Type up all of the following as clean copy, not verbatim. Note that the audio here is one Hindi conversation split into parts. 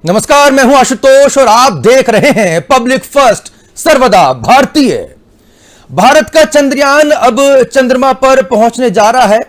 नमस्कार, मैं हूं आशुतोष और आप देख रहे हैं पब्लिक फर्स्ट, सर्वदा भारतीय। भारत का चंद्रयान अब चंद्रमा पर पहुंचने जा रहा है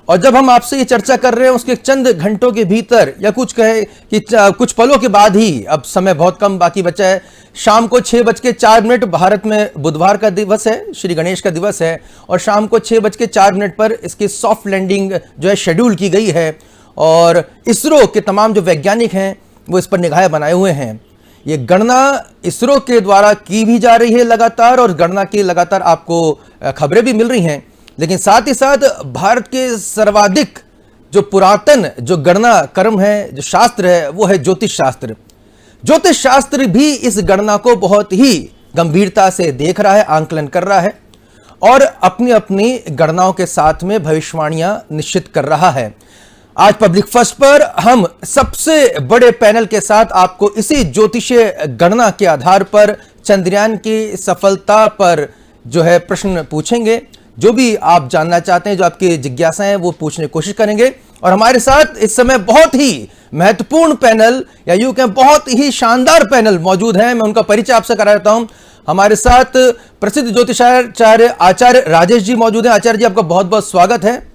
और जब हम आपसे ये चर्चा कर रहे हैं उसके चंद घंटों के भीतर या कुछ कहे कि कुछ पलों के बाद ही, अब समय बहुत कम बाकी बचा है, शाम को 6:04 भारत में बुधवार का दिवस है, श्री गणेश का दिवस है और शाम को 6:04 पर इसकी सॉफ्ट लैंडिंग जो है शेड्यूल की गई है और इसरो के तमाम जो वैज्ञानिक हैं वो इस पर निगाहें बनाए हुए हैं। ये गणना इसरो के द्वारा की भी जा रही है लगातार और गणना की लगातार आपको खबरें भी मिल रही हैं, लेकिन साथ ही साथ भारत के सर्वाधिक जो पुरातन जो गणना कर्म है, जो शास्त्र है, वो है ज्योतिष शास्त्र। ज्योतिष शास्त्र भी इस गणना को बहुत ही गंभीरता से देख रहा है, आंकलन कर रहा है और अपनी अपनी गणनाओं के साथ में भविष्यवाणियां निश्चित कर रहा है। आज पब्लिक फर्स्ट पर हम सबसे बड़े पैनल के साथ आपको इसी ज्योतिषीय गणना के आधार पर चंद्रयान की सफलता पर जो है प्रश्न पूछेंगे। जो भी आप जानना चाहते हैं, जो आपकी जिज्ञासा है, वो पूछने की कोशिश करेंगे। और हमारे साथ इस समय बहुत ही महत्वपूर्ण पैनल या यूं कहें बहुत ही शानदार पैनल मौजूद है। मैं उनका परिचय आपसे करा देता हूं। हमारे साथ प्रसिद्ध ज्योतिषाचार्य आचार्य राजेश जी मौजूद हैं। आचार्य जी, आपका बहुत बहुत स्वागत है।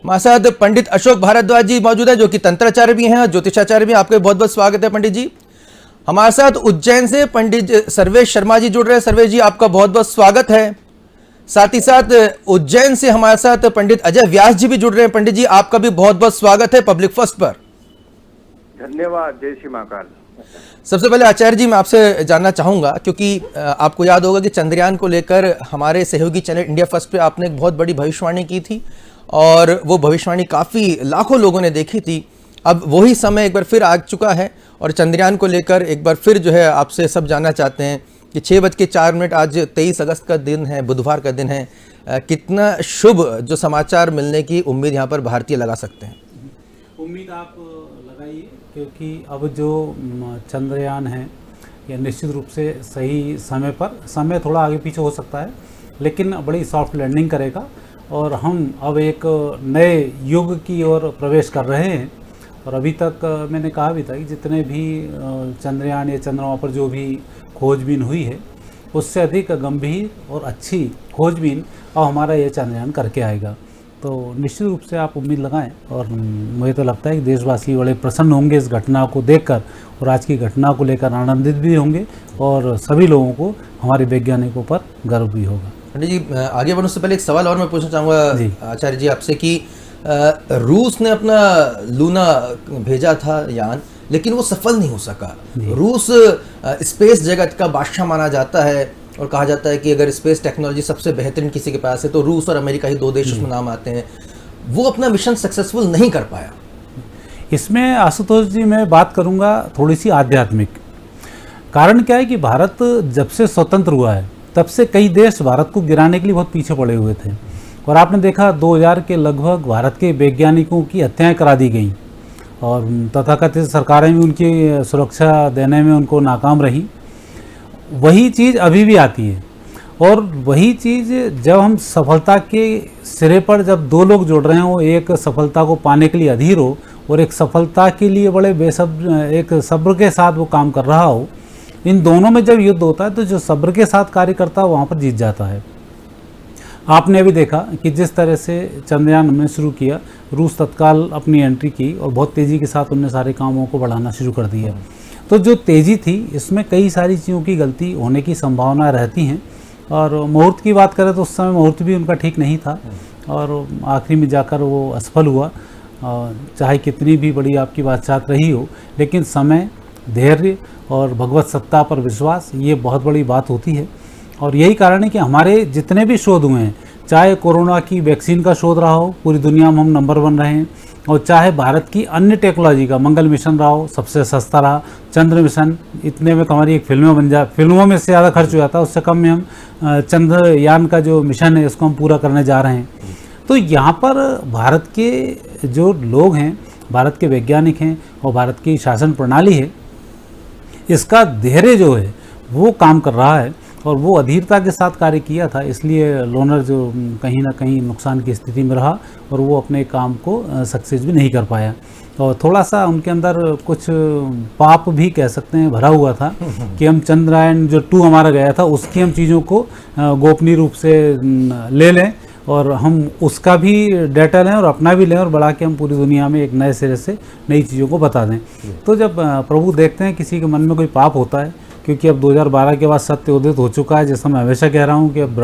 हमारे साथ पंडित अशोक भारद्वाज जी मौजूद है, जो कि तंत्राचार्य भी हैं, ज्योतिषाचार्य भी। आपका बहुत बहुत स्वागत है पंडित जी। हमारे साथ उज्जैन से पंडित सर्वेश शर्मा जी जुड़ रहे हैं। सर्वेश जी, आपका बहुत बहुत स्वागत है। साथ ही साथ उज्जैन से हमारे साथ पंडित अजय व्यास जी भी जुड़ रहे हैं। पंडित जी, आपका भी बहुत बहुत स्वागत है पब्लिक फर्स्ट पर। धन्यवाद। जय श्री महाकाल। सबसे पहले आचार्य जी, मैं आपसे जानना चाहूंगा, क्योंकि आपको याद होगा कि चंद्रयान को लेकर हमारे सहयोगी चैनल इंडिया फर्स्ट पे आपने एक बहुत बड़ी भविष्यवाणी की थी और वो भविष्यवाणी काफ़ी लाखों लोगों ने देखी थी। अब वही समय एक बार फिर आ चुका है और चंद्रयान को लेकर एक बार फिर जो है आपसे सब जानना चाहते हैं कि 6:04 आज 23 अगस्त का दिन है, बुधवार का दिन है। कितना शुभ जो समाचार मिलने की उम्मीद यहाँ पर भारतीय लगा सकते हैं? उम्मीद आप लगाइए, क्योंकि अब जो चंद्रयान है यह निश्चित रूप से सही समय पर, समय थोड़ा आगे पीछे हो सकता है लेकिन बड़ी सॉफ्ट लैंडिंग करेगा और हम अब एक नए युग की ओर प्रवेश कर रहे हैं। और अभी तक मैंने कहा भी था कि जितने भी चंद्रयान या चंद्रमा पर जो भी खोजबीन हुई है उससे अधिक गंभीर और अच्छी खोजबीन अब हमारा ये चंद्रयान करके आएगा। तो निश्चित रूप से आप उम्मीद लगाएं और मुझे तो लगता है कि देशवासी बड़े प्रसन्न होंगे इस घटना को देखकर और आज की घटना को लेकर आनंदित भी होंगे और सभी लोगों को हमारे वैज्ञानिकों पर गर्व भी होगा। पंडित जी, आगे बढ़ने से पहले एक सवाल और मैं पूछना चाहूँगा आचार्य जी आपसे कि रूस ने अपना लूना भेजा था यान, लेकिन वो सफल नहीं हो सका। रूस स्पेस जगत का बादशाह माना जाता है और कहा जाता है कि अगर स्पेस टेक्नोलॉजी सबसे बेहतरीन किसी के पास है तो रूस और अमेरिका ही दो देश उसमें नाम आते हैं। वो अपना मिशन सक्सेसफुल नहीं कर पाया। इसमें आशुतोष जी मैं बात करूँगा थोड़ी सी आध्यात्मिक। कारण क्या है कि भारत जब से स्वतंत्र हुआ है तब से कई देश भारत को गिराने के लिए बहुत पीछे पड़े हुए थे और आपने देखा 2000 के लगभग भारत के वैज्ञानिकों की हत्याएं करा दी गई और तथाकथित सरकारें भी उनकी सुरक्षा देने में उनको नाकाम रही। वही चीज़ अभी भी आती है और वही चीज़ जब हम सफलता के सिरे पर जब दो लोग जुड़ रहे हो, एक सफलता को पाने के लिए अधीर हो और एक सफलता के लिए बड़े एक सब्र के साथ वो काम कर रहा हो, इन दोनों में जब युद्ध होता है तो जो सब्र के साथ कार्य करता है वहाँ पर जीत जाता है। आपने अभी देखा कि जिस तरह से चंद्रयान हमने शुरू किया, रूस तत्काल अपनी एंट्री की और बहुत तेज़ी के साथ उन्होंने सारे कामों को बढ़ाना शुरू कर दिया। तो जो तेज़ी थी इसमें कई सारी चीज़ों की गलती होने की संभावना रहती हैं और मुहूर्त की बात करें तो उस समय मुहूर्त भी उनका ठीक नहीं था और आखिरी में जाकर वो असफल हुआ। चाहे कितनी भी बड़ी आपकी बातचीत रही हो, लेकिन समय, धैर्य और भगवत सत्ता पर विश्वास, ये बहुत बड़ी बात होती है। और यही कारण है कि हमारे जितने भी शोध हुए हैं, चाहे कोरोना की वैक्सीन का शोध रहा हो, पूरी दुनिया में हम नंबर 1 रहे हैं, और चाहे भारत की अन्य टेक्नोलॉजी का मंगल मिशन रहा हो, सबसे सस्ता रहा, चंद्र मिशन, इतने में तो हमारी एक फिल्मों में से ज़्यादा खर्च हुआ था, उससे कम में हम चंद्रयान का जो मिशन है इसको हम पूरा करने जा रहे हैं। तो यहाँ पर भारत के जो लोग हैं, भारत के वैज्ञानिक हैं और भारत की शासन प्रणाली है, इसका धैर्य जो है वो काम कर रहा है और वो अधीरता के साथ कार्य किया था, इसलिए लोनर जो कहीं ना कहीं नुकसान की स्थिति में रहा और वो अपने काम को सक्सेस भी नहीं कर पाया। और थोड़ा सा उनके अंदर कुछ पाप भी कह सकते हैं भरा हुआ था कि हम चंद्रयान जो 2 हमारा गया था उसकी हम चीज़ों को गोपनीय रूप से ले लें और हम उसका भी डाटा लें और अपना भी लें और बढ़ा के हम पूरी दुनिया में एक नए सिरे से नई चीज़ों को बता दें। तो जब प्रभु देखते हैं किसी के मन में कोई पाप होता है, क्योंकि अब 2012 के बाद सत्य उदित हो चुका है, जैसा मैं हमेशा कह रहा हूँ कि अब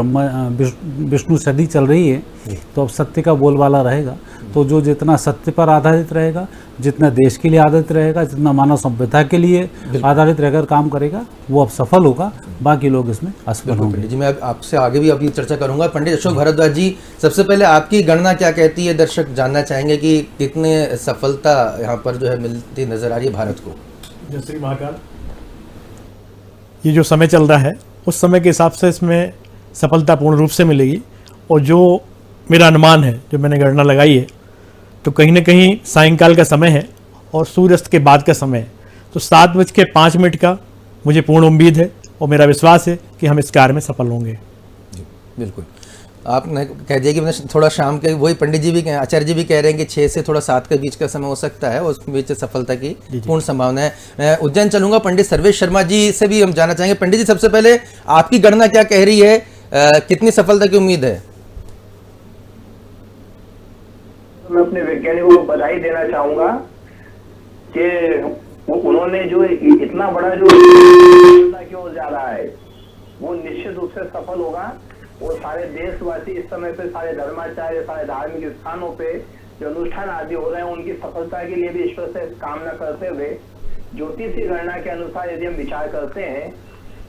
विष्णु सदी चल रही है, तो अब सत्य का बोलबाला रहेगा। तो जो जितना सत्य पर आधारित रहेगा, जितना देश के लिए आधारित रहेगा, जितना मानव सभ्यता के लिए आधारित रहकर काम करेगा, वो अब सफल होगा, बाकी लोग इसमें असफल होंगे। पंडित जी, मैं आपसे आगे भी अभी चर्चा करूंगा। पंडित अशोक भारद्वाज जी, सबसे पहले आपकी गणना क्या कहती है? दर्शक जानना चाहेंगे कि कितने सफलता यहाँ पर जो है मिलती नजर आ रही है भारत को। जय श्री महाकाल। ये जो समय चल रहा है उस समय के हिसाब से इसमें सफलता पूर्ण रूप से मिलेगी, और जो मेरा अनुमान है, जो मैंने गणना लगाई है, तो कहीं ना कहीं सायंकाल का समय है और सूर्यास्त के बाद का समय है, तो 7:05 का मुझे पूर्ण उम्मीद है और मेरा विश्वास है कि हम इस कार्य में सफल होंगे। जी बिल्कुल, आपने कह दिया कि मैंने थोड़ा शाम के, वही पंडित जी भी, आचार्य जी भी कह रहे हैं कि 6 से थोड़ा 7 के बीच का समय हो सकता है, उस बीच सफलता की पूर्ण संभावना है। मैं उज्जैन चलूंगा, पंडित सर्वेश शर्मा जी से भी हम जानना चाहेंगे। पंडित जी, सबसे पहले आपकी गणना क्या कह रही है, कितनी सफलता की उम्मीद है? मैं अपने वैज्ञानिकों को बधाई देना चाहूंगा कि उन्होंने जो इतना बड़ा जो की ओर जा रहा है वो निश्चित रूप से सफल होगा। वो सारे देशवासी इस समय पे, सारे धर्माचार्य, सारे धार्मिक स्थानों पे जो अनुष्ठान आदि हो रहे हैं, उनकी सफलता के लिए भी ईश्वर से कामना करते हुए ज्योतिषीय गणना के अनुसार यदि हम विचार करते हैं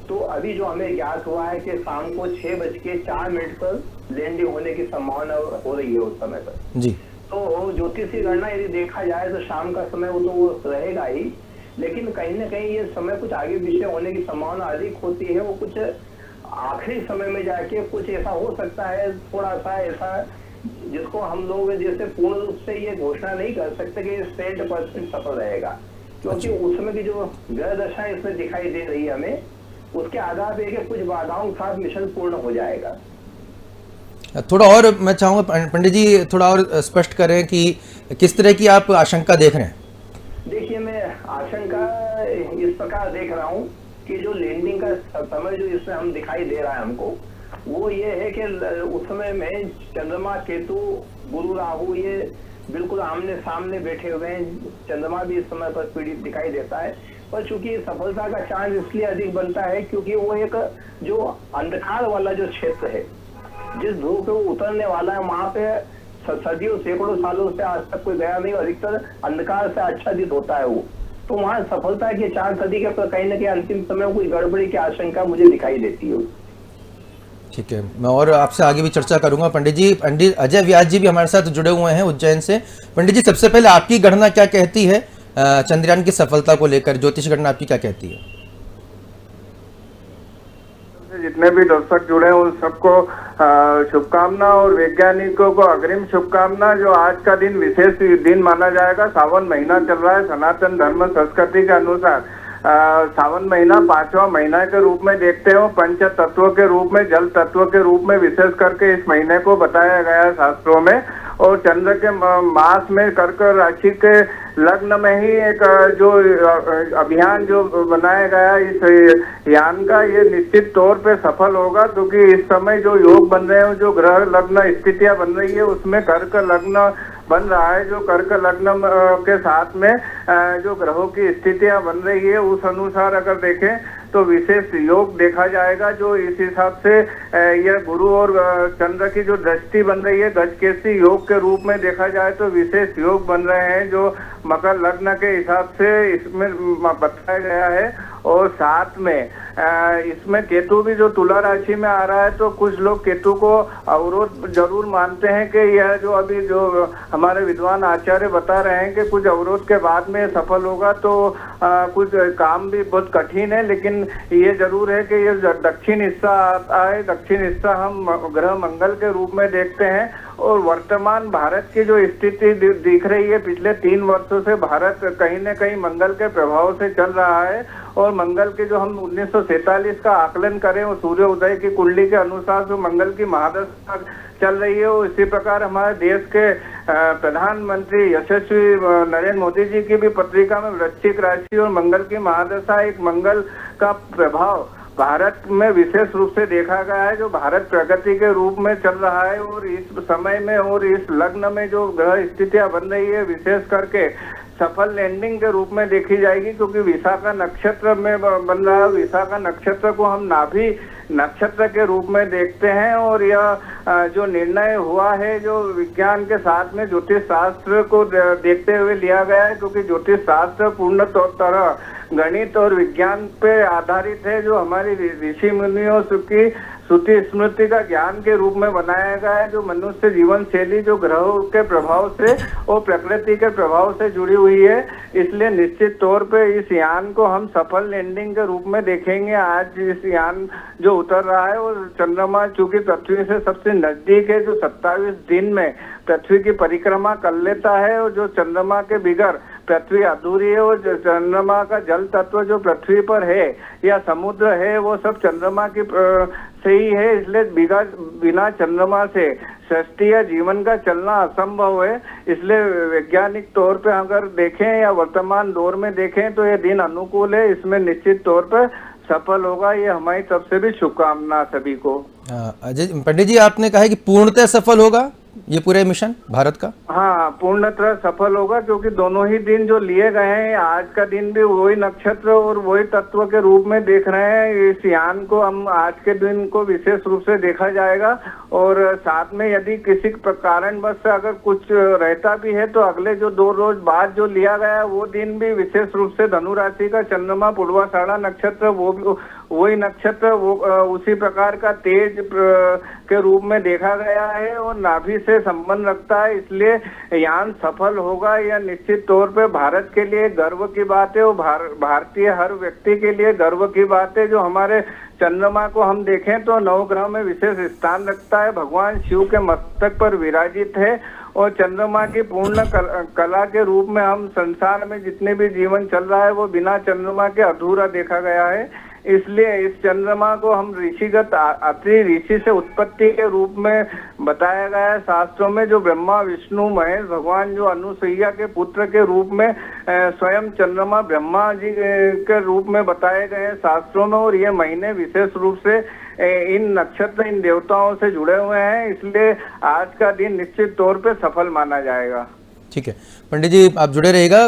तो अभी जो हमें ज्ञात हुआ है कि शाम को 6:04 पर लैंडिंग होने की संभावना हो रही है उस समय पर। जी, तो ज्योतिषीय गणना यदि देखा जाए तो शाम का समय वो तो वो रहेगा ही, लेकिन कहीं ना कहीं ये समय कुछ आगे पीछे होने की संभावना अधिक होती है। वो कुछ आखिरी समय में जाके कुछ ऐसा हो सकता है, थोड़ा सा ऐसा जिसको हम लोग जैसे पूर्ण रूप से ये घोषणा नहीं कर सकते कि 100% सफल रहेगा, क्योंकि उस समय की जो ग्रह दशा इसमें दिखाई दे रही है हमें, उसके आधार पर कुछ बाधाओं के साथ मिशन पूर्ण हो जाएगा। थोड़ा और मैं चाहूँगा पंडित जी थोड़ा और स्पष्ट करें कि किस तरह की आप आशंका देख रहे हैं? देखिए, मैं आशंका इस प्रकार देख रहा हूँ कि जो लैंडिंग का समय जो इसमें हम दिखाई दे रहा है हमको, वो ये है कि उस समय में चंद्रमा, केतु, गुरु, राहु ये बिल्कुल आमने सामने बैठे हुए हैं। चंद्रमा भी इस समय पर पीड़ित दिखाई देता है, पर चूंकि सफलता का चांस इसलिए अधिक बनता है क्योंकि वो एक जो अंधकार वाला जो क्षेत्र है, जिस ध्रुव पे वो उतरने वाला है, वहां पे सदियों सैकड़ों सालों से आज तक कोई गया नहीं, और अधिकतर अंधकार से आच्छादित होता है वो, तो वहां सफलता के चांस अधिक है, पर कहीं ना कहीं अंतिम समय कोई गड़बड़ी की आशंका मुझे दिखाई देती है। ठीक है, मैं और आपसे आगे भी चर्चा करूंगा। पंडित जी, पंडित अजय व्यास जी भी हमारे साथ जुड़े हुए हैं उज्जैन से। पंडित जी, सबसे पहले आपकी गणना क्या कहती है चंद्रयान की सफलता को लेकर? ज्योतिष गणना आपकी क्या कहती है? जितने भी दर्शक जुड़े हैं उन सबको शुभकामना, और वैज्ञानिकों को अग्रिम शुभकामना। जो आज का दिन विशेष दिन माना जाएगा, सावन महीना चल रहा है, सनातन धर्म संस्कृति के अनुसार सावन महीना 5वां महीना के रूप में देखते हैं। पंच तत्व के रूप में, जल तत्व के रूप में विशेष करके इस महीने को बताया गया है शास्त्रों में। और चंद्र के मास में कर्क राशि के लग्न में ही एक जो अभियान जो बनाया गया इस यान का, ये निश्चित तौर पे सफल होगा, क्योंकि इस समय जो योग बन रहे हैं, जो ग्रह लग्न स्थितियां बन रही है, उसमें कर्क लग्न बन रहा है। जो कर्क लग्न के साथ में जो ग्रहों की स्थितियां बन रही है, उस अनुसार अगर देखें तो विशेष योग देखा जाएगा। जो इस हिसाब से यह गुरु और चंद्र की जो दृष्टि बन रही है, गजकेसरी योग के रूप में देखा जाए तो विशेष योग बन रहे हैं, जो मकर लग्न के हिसाब से इसमें बताया गया है। और साथ में इसमें केतु भी जो तुला राशि में आ रहा है, तो कुछ लोग केतु को अवरोध जरूर मानते हैं कि यह जो अभी जो हमारे विद्वान आचार्य बता रहे हैं कि कुछ अवरोध के बाद में सफल होगा, तो कुछ काम भी बहुत कठिन है। लेकिन ये जरूर है कि ये दक्षिण हिस्सा आता है, दक्षिण हिस्सा हम ग्रह मंगल के रूप में देखते हैं। और वर्तमान भारत की जो स्थिति दिख रही है, पिछले 3 वर्षों से भारत कहीं न कहीं मंगल के प्रभाव से चल रहा है, और मंगल के जो हम 1947 का आकलन करें और सूर्य उदय की कुंडली के अनुसार जो मंगल की महादशा चल रही है, वो इसी प्रकार हमारे देश के प्रधानमंत्री यशस्वी नरेंद्र मोदी जी की भी पत्रिका में वृश्चिक राशि और मंगल की महादशा, एक मंगल का प्रभाव भारत में विशेष रूप से देखा गया है, जो भारत प्रगति के रूप में चल रहा है। और इस समय में और इस लग्न में जो ग्रह स्थितियां बन रही है, विशेष करके सफल लैंडिंग के रूप में देखी जाएगी, क्योंकि विशाखा नक्षत्र में बन रहा है। विशाखा नक्षत्र को हम नाभि नक्षत्र के रूप में देखते हैं, और यह जो निर्णय हुआ है जो विज्ञान के साथ में ज्योतिष शास्त्र को देखते हुए लिया गया है, क्योंकि ज्योतिष शास्त्र पूर्ण तरह गणित और विज्ञान पे आधारित है, जो हमारी ऋषि मुनियों की श्रुति स्मृति का ज्ञान के रूप में बनाया गया है, जो मनुष्य जीवन शैली जो ग्रहों के प्रभाव से और प्रकृति के प्रभाव से जुड़ी हुई है। इसलिए निश्चित तौर पे इस यान को हम सफल लैंडिंग के रूप में देखेंगे। आज इस यान जो उतर रहा है, और चंद्रमा चूंकि पृथ्वी से सबसे नजदीक है, जो 27 दिन में पृथ्वी की परिक्रमा कर लेता है, और जो चंद्रमा के बिगर पृथ्वी अधूरी है, और चंद्रमा का जल तत्व जो पृथ्वी पर है या समुद्र है, वो सब चंद्रमा की से ही है। इसलिए बिना चंद्रमा से सृष्टि या जीवन का चलना असंभव है। इसलिए वैज्ञानिक तौर पे अगर देखें या वर्तमान दौर में देखें तो ये दिन अनुकूल है, इसमें निश्चित तौर पर सफल होगा। ये हमारी तरफ से भी शुभकामना सभी को। अजय पंडित जी, आपने कहा है कि पूर्णतः सफल होगा ये पूरे मिशन भारत का? हाँ, पूर्णतः सफल होगा, क्योंकि दोनों ही दिन जो लिए गए हैं, आज का दिन भी वही नक्षत्र और वही तत्व के रूप में देख रहे हैं। इस यान को हम आज के दिन को विशेष रूप से देखा जाएगा, और साथ में यदि किसी कारणवश से अगर कुछ रहता भी है तो अगले जो 2 रोज बाद जो लिया गया वो दिन भी विशेष रूप से धनु राशि का चंद्रमा पूर्वाषाढ़ा नक्षत्र, वो वही नक्षत्र वो उसी प्रकार का तेज के रूप में देखा गया है और नाभि से संबंध रखता है। इसलिए यान सफल होगा, यह निश्चित तौर पे भारत के लिए गर्व की बात है, और भारतीय हर व्यक्ति के लिए गर्व की बात है। जो हमारे चंद्रमा को हम देखें तो नवग्रह में विशेष स्थान रखता है, भगवान शिव के मस्तक पर विराजित है, और चंद्रमा की पूर्ण कला के रूप में हम संसार में जितने भी जीवन चल रहा है वो बिना चंद्रमा के अधूरा देखा गया है। इसलिए इस चंद्रमा को हम ऋषिगत अत्रि ऋषि से उत्पत्ति के रूप में बताया गया है शास्त्रों में, जो ब्रह्मा विष्णु महेश भगवान जो अनुसुईया के पुत्र के रूप में स्वयं चंद्रमा ब्रह्मा जी के रूप में बताए गए हैं शास्त्रों में। और ये महीने विशेष रूप से इन नक्षत्र इन देवताओं से जुड़े हुए हैं, इसलिए आज का दिन निश्चित तौर पे सफल माना जाएगा। ठीक है पंडित जी, आप जुड़े रहिएगा।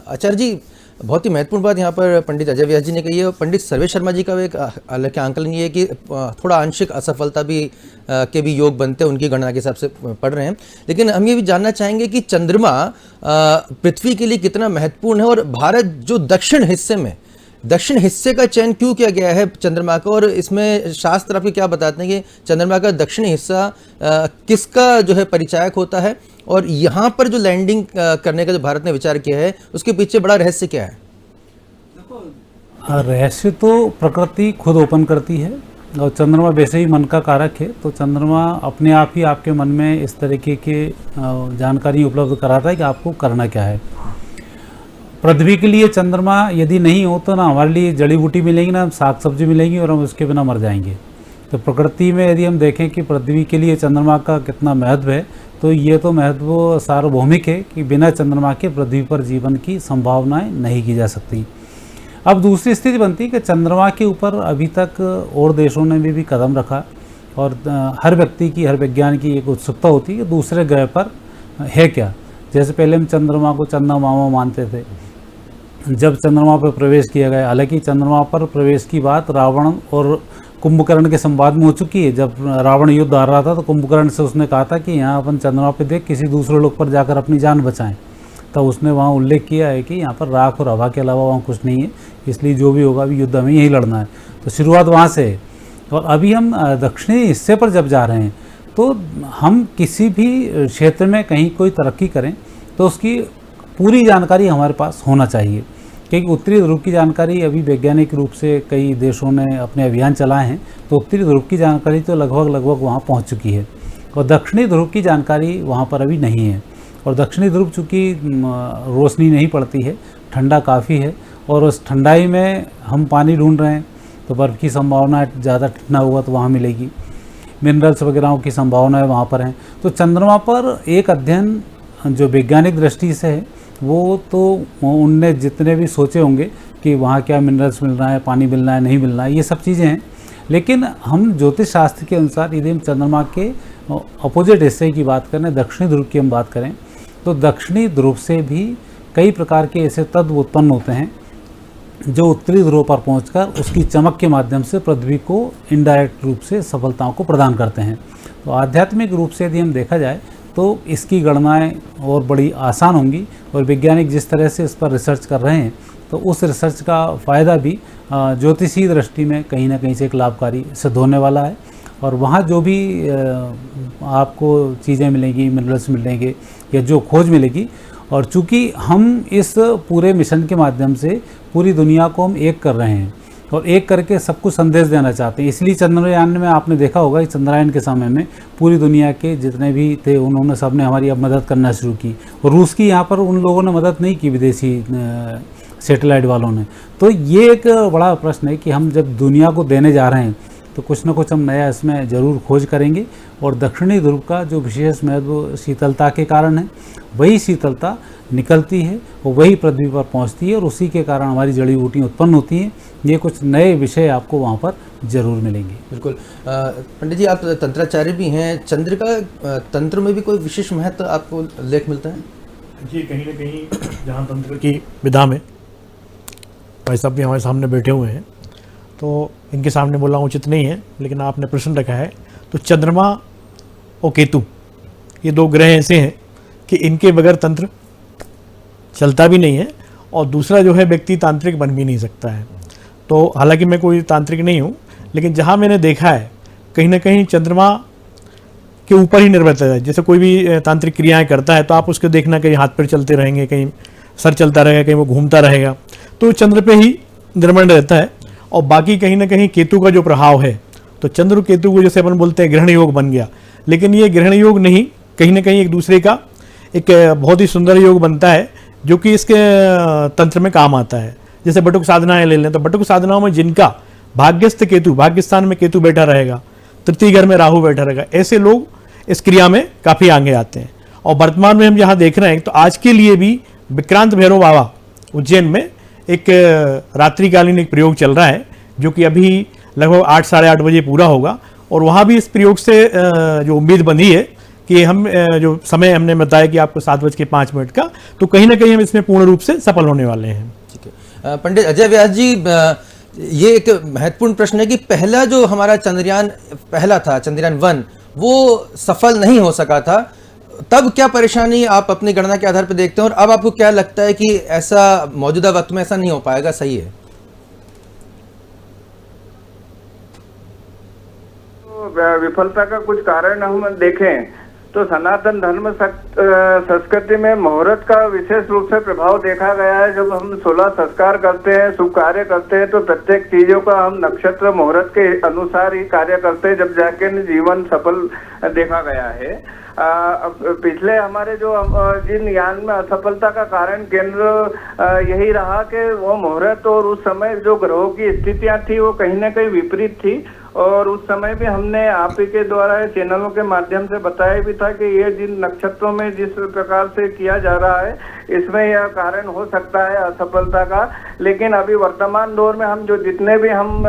आचार्य जी, बहुत ही महत्वपूर्ण बात यहाँ पर पंडित अजय व्यास जी ने कही है। पंडित सर्वेश शर्मा जी का एक हालांकि आंकलन ये है कि थोड़ा आंशिक असफलता भी के भी योग बनते हैं, उनकी गणना के हिसाब से पढ़ रहे हैं। लेकिन हम ये भी जानना चाहेंगे कि चंद्रमा पृथ्वी के लिए कितना महत्वपूर्ण है, और भारत जो दक्षिण हिस्से का चयन क्यों किया गया है चंद्रमा का, और इसमें शास्त्र आपके क्या बताते हैं कि चंद्रमा का दक्षिणी हिस्सा किसका जो है परिचायक होता है, और यहाँ पर जो लैंडिंग करने का जो भारत ने विचार किया है उसके पीछे बड़ा रहस्य क्या है? रहस्य तो प्रकृति खुद ओपन करती है, और चंद्रमा वैसे ही मन का कारक है, तो चंद्रमा अपने आप ही आपके मन में इस तरीके के जानकारी उपलब्ध कराता है कि आपको करना क्या है। पृथ्वी के लिए चंद्रमा यदि नहीं हो तो ना हमारे लिए जड़ी बूटी मिलेगी, ना साग सब्जी मिलेगी, और हम उसके बिना मर जाएंगे। तो प्रकृति में यदि हम देखें कि पृथ्वी के लिए चंद्रमा का कितना महत्व है, तो ये तो महत्व सार्वभौमिक है कि बिना चंद्रमा के पृथ्वी पर जीवन की संभावनाएं नहीं की जा सकती। अब दूसरी स्थिति बनती है कि चंद्रमा के ऊपर अभी तक और देशों ने भी कदम रखा, और हर व्यक्ति की, हर वैज्ञानिक की एक उत्सुकता होती है कि दूसरे ग्रह पर है क्या। जैसे पहले हम चंद्रमा को चंदा मामा मानते थे, जब चंद्रमा पर प्रवेश किया गया, हालांकि चंद्रमा पर प्रवेश की बात रावण और कुंभकर्ण के संवाद में हो चुकी है। जब रावण युद्ध आ रहा था तो कुंभकर्ण से उसने कहा था कि यहाँ अपन चंद्रमा पे देख किसी दूसरे लोक पर जाकर अपनी जान बचाएं, तब उसने वहाँ उल्लेख किया है कि यहाँ पर राख और हवा के अलावा वहाँ कुछ नहीं है, इसलिए जो भी होगा अभी युद्ध हमें यही लड़ना है। तो शुरुआत वहाँ से है। और अभी हम दक्षिणी हिस्से पर जब जा रहे हैं तो हम किसी भी क्षेत्र में कहीं कोई तरक्की करें तो उसकी पूरी जानकारी हमारे पास होना चाहिए, क्योंकि उत्तरी ध्रुव की जानकारी अभी वैज्ञानिक रूप से कई देशों ने अपने अभियान चलाए हैं, तो उत्तरी ध्रुव की जानकारी तो लगभग वहाँ पहुँच चुकी है, और दक्षिणी ध्रुव की जानकारी वहाँ पर अभी नहीं है। और दक्षिणी ध्रुव चूँकि रोशनी नहीं पड़ती है, ठंडा काफ़ी है, और उस ठंडाई में हम पानी ढूंढ रहे हैं, तो बर्फ़ की संभावना ज़्यादा ठंडा हुआ तो वहाँ मिलेगी, मिनरल्स वगैरह की संभावनाएं वहाँ पर हैं। तो चंद्रमा पर एक अध्ययन जो वैज्ञानिक दृष्टि से है, वो तो उनने जितने भी सोचे होंगे कि वहाँ क्या मिनरल्स मिल रहा है, पानी मिल रहा है, नहीं मिल रहा है, ये सब चीज़ें हैं। लेकिन हम ज्योतिष शास्त्र के अनुसार यदि हम चंद्रमा के अपोजिट हिस्से की बात करें, दक्षिणी ध्रुव की हम बात करें, तो दक्षिणी ध्रुव से भी कई प्रकार के ऐसे तत्व उत्पन्न होते हैं जो उत्तरी ध्रुव पर पहुंचकर उसकी चमक के माध्यम से पृथ्वी को इनडायरेक्ट रूप से सफलताओं को प्रदान करते हैं। तो आध्यात्मिक रूप से यदि हम देखा जाए तो इसकी गणनाएं और बड़ी आसान होंगी, और वैज्ञानिक जिस तरह से इस पर रिसर्च कर रहे हैं तो उस रिसर्च का फ़ायदा भी ज्योतिषीय दृष्टि में कहीं ना कहीं से एक लाभकारी सिद्ध होने वाला है। और वहाँ जो भी आपको चीज़ें मिलेंगी, मिनरल्स मिलेंगे या जो खोज मिलेगी, और चूँकि हम इस पूरे मिशन के माध्यम से पूरी दुनिया को हम एक कर रहे हैं और एक करके सबको संदेश देना चाहते हैं, इसलिए चंद्रयान में आपने देखा होगा कि चंद्रयान के समय में पूरी दुनिया के जितने भी थे उन्होंने सबने हमारी अब मदद करना शुरू की, और रूस की यहाँ पर उन लोगों ने मदद नहीं की, विदेशी सैटेलाइट वालों ने। तो ये एक बड़ा प्रश्न है कि हम जब दुनिया को देने जा रहे हैं तो कुछ ना कुछ हम नया इसमें ज़रूर खोज करेंगे। और दक्षिणी ध्रुव का जो विशेष महत्व शीतलता के कारण है, वही शीतलता निकलती है और वही पृथ्वी पर पहुंचती है, और उसी के कारण हमारी जड़ी बूटियाँ उत्पन्न होती हैं। ये कुछ नए विषय आपको वहाँ पर जरूर मिलेंगे। बिल्कुल। पंडित जी, आप तंत्राचार्य भी हैं, चंद्र का तंत्र में भी कोई विशेष महत्व आपको लेख मिलता है? जी, कहीं ना कहीं जहाँ तंत्र की विधा में भाई साहब भी हमारे सामने बैठे हुए हैं, तो इनके सामने बोलना उचित नहीं है, लेकिन आपने प्रश्न रखा है। तो चंद्रमा और केतु ये दो ग्रह ऐसे हैं कि इनके बगैर तंत्र चलता भी नहीं है, और दूसरा जो है व्यक्ति तांत्रिक बन भी नहीं सकता है। तो हालांकि मैं कोई तांत्रिक नहीं हूँ, लेकिन जहाँ मैंने देखा है कहीं ना कहीं चंद्रमा के ऊपर ही निर्भर है। जैसे कोई भी तांत्रिक क्रियाएं करता है तो आप उसको देखना, कहीं हाथ पैर चलते रहेंगे, कहीं सर चलता रहेगा, कहीं वो घूमता रहेगा, तो चंद्र पे ही निर्भर रहता है। और बाकी कहीं ना कहीं केतु का जो प्रभाव है, तो चंद्र केतु को जैसे अपन बोलते हैं ग्रहण योग बन गया, लेकिन ये ग्रहण योग नहीं, कहीं ना कहीं एक दूसरे का एक बहुत ही सुंदर योग बनता है जो कि इसके तंत्र में काम आता है। जैसे बटुक साधनाएं ले लें, तो बटुक साधनाओं में जिनका भाग्यस्थ केतु, भाग्य स्थान में केतु बैठा रहेगा, तृतीय घर में राहु बैठा रहेगा, ऐसे लोग इस क्रिया में काफ़ी आगे आते हैं। और वर्तमान में हम जहाँ देख रहे हैं, तो आज के लिए भी विक्रांत भैरव बाबा उज्जैन में एक रात्रिकालीन एक प्रयोग चल रहा है, जो कि अभी लगभग 8 साढ़े 8 बजे पूरा होगा। और वहाँ भी इस प्रयोग से जो उम्मीद बनी है कि हम जो समय हमने बताया कि आपको 7:05 का, तो कहीं ना कहीं हम इसमें पूर्ण रूप से सफल होने वाले हैं। ठीक है। पंडित अजय व्यास जी, ये एक महत्वपूर्ण प्रश्न है कि पहला जो हमारा चंद्रयान पहला था, चंद्रयान 1, वो सफल नहीं हो सका था, तब क्या परेशानी आप अपनी गणना के आधार पर देखते हैं, और अब आपको क्या लगता है कि ऐसा मौजूदा वक्त में ऐसा नहीं हो पाएगा? सही है? तो विफलता का कुछ कारण हम देखें तो सनातन धर्म संस्कृति में मुहूर्त का विशेष रूप से प्रभाव देखा गया है। जब हम 16 संस्कार करते हैं, शुभ कार्य करते हैं, तो प्रत्येक चीजों का हम नक्षत्र मुहूर्त के अनुसार ही कार्य करते हैं, जब जाके जीवन सफल देखा गया है। पिछले हमारे जो जिन यान में असफलता का कारण केंद्र यही रहा कि वो मुहूर्त और उस समय जो ग्रहों की स्थितियां थी वो कहीं ना कहीं विपरीत थी। और उस समय भी हमने आप ही के द्वारा चैनलों के माध्यम से बताया भी था कि ये जिन नक्षत्रों में जिस प्रकार से किया जा रहा है, इसमें यह कारण हो सकता है असफलता का। लेकिन अभी वर्तमान दौर में हम जो जितने भी हम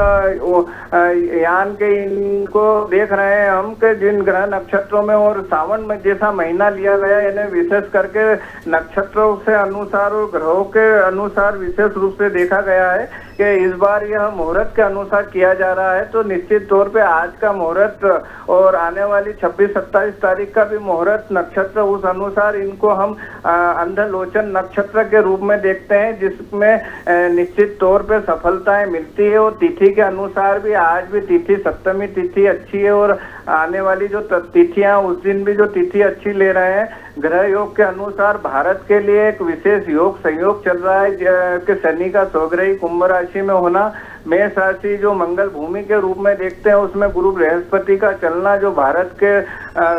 यान के इनको देख रहे हैं हम, के जिन ग्रह नक्षत्रों में और सावन में जैसा महीना लिया गया, इन्हें विशेष करके नक्षत्रों से अनुसार और ग्रहों के अनुसार विशेष रूप से देखा गया है कि इस बार यह मुहूर्त के अनुसार किया जा रहा है। तो निश्चित तौर पे आज का मुहूर्त और आने वाली 26-27 तारीख का भी मुहूर्त नक्षत्र उस अनुसार इनको हम अंधलोचन नक्षत्र के रूप में देखते हैं, जिसमें निश्चित तौर पे सफलताएं मिलती है। और तिथि के अनुसार भी आज भी तिथि सप्तमी तिथि अच्छी है, और आने वाली जो तिथियां उस दिन भी जो तिथि अच्छी ले रहे हैं। ग्रह योग के अनुसार भारत के लिए एक विशेष योग संयोग चल रहा है कि शनि का स्वग्रही कुंभ राशि में होना, मेष राशि जो मंगल भूमि के रूप में देखते हैं उसमें गुरु बृहस्पति का चलना, जो भारत के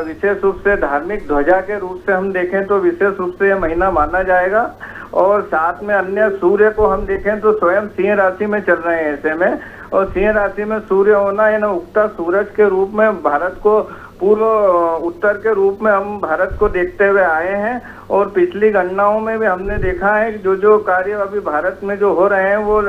विशेष रूप से धार्मिक ध्वजा के रूप से हम देखें तो विशेष रूप से यह महीना माना जाएगा। और साथ में अन्य सूर्य को हम देखें तो स्वयं सिंह राशि में चल रहे हैं ऐसे में, और सिंह राशि में सूर्य होना है ना, उगता सूरज के रूप में भारत को पूर्व उत्तर के रूप में हम भारत को देखते हुए आए हैं। और पिछली गणनाओं में भी हमने देखा है जो जो कार्य अभी भारत में जो हो रहे हैं वो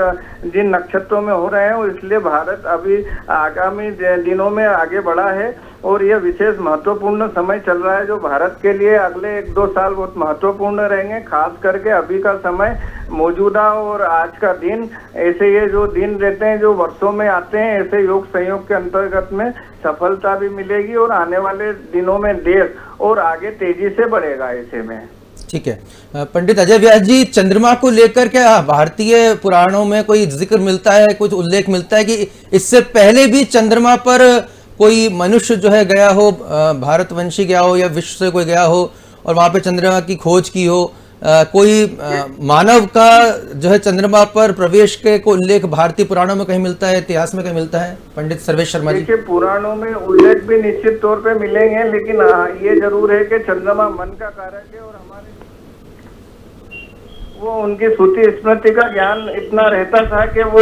जिन नक्षत्रों में हो रहे हैं, और इसलिए भारत अभी आगामी दिनों में आगे बढ़ा है। और यह विशेष महत्वपूर्ण समय चल रहा है जो भारत के लिए अगले 1-2 साल बहुत महत्वपूर्ण रहेंगे, खास करके अभी का समय, मौजूदा और आज का दिन, ऐसे ये जो दिन रहते हैं जो वर्षों में आते हैं, ऐसे योग संयोग के अंतर्गत में सफलता भी मिलेगी और आने वाले दिनों में देश और आगे तेजी से बढ़ेगा ऐसे में। ठीक है, पंडित अजय व्यास जी, चंद्रमा को लेकर क्या भारतीय पुराणों में कोई जिक्र मिलता है, कुछ उल्लेख मिलता है कि इससे पहले भी चंद्रमा पर कोई मनुष्य जो है गया हो, भारतवंशी गया हो या विश्व से कोई गया हो और वहां पे चंद्रमा की खोज की हो? कोई मानव का जो है चंद्रमा पर प्रवेश के को उल्लेख भारतीय पुराणों में कहीं मिलता है, इतिहास में कहीं मिलता है? पंडित सर्वेश शर्मा जी। देखिए, पुराणों में उल्लेख भी निश्चित तौर पे मिलेंगे, लेकिन ये जरूर है कि चंद्रमा मन का कारक है और हमारे वो उनकी श्रुति स्मृति का ज्ञान इतना रहता था कि वो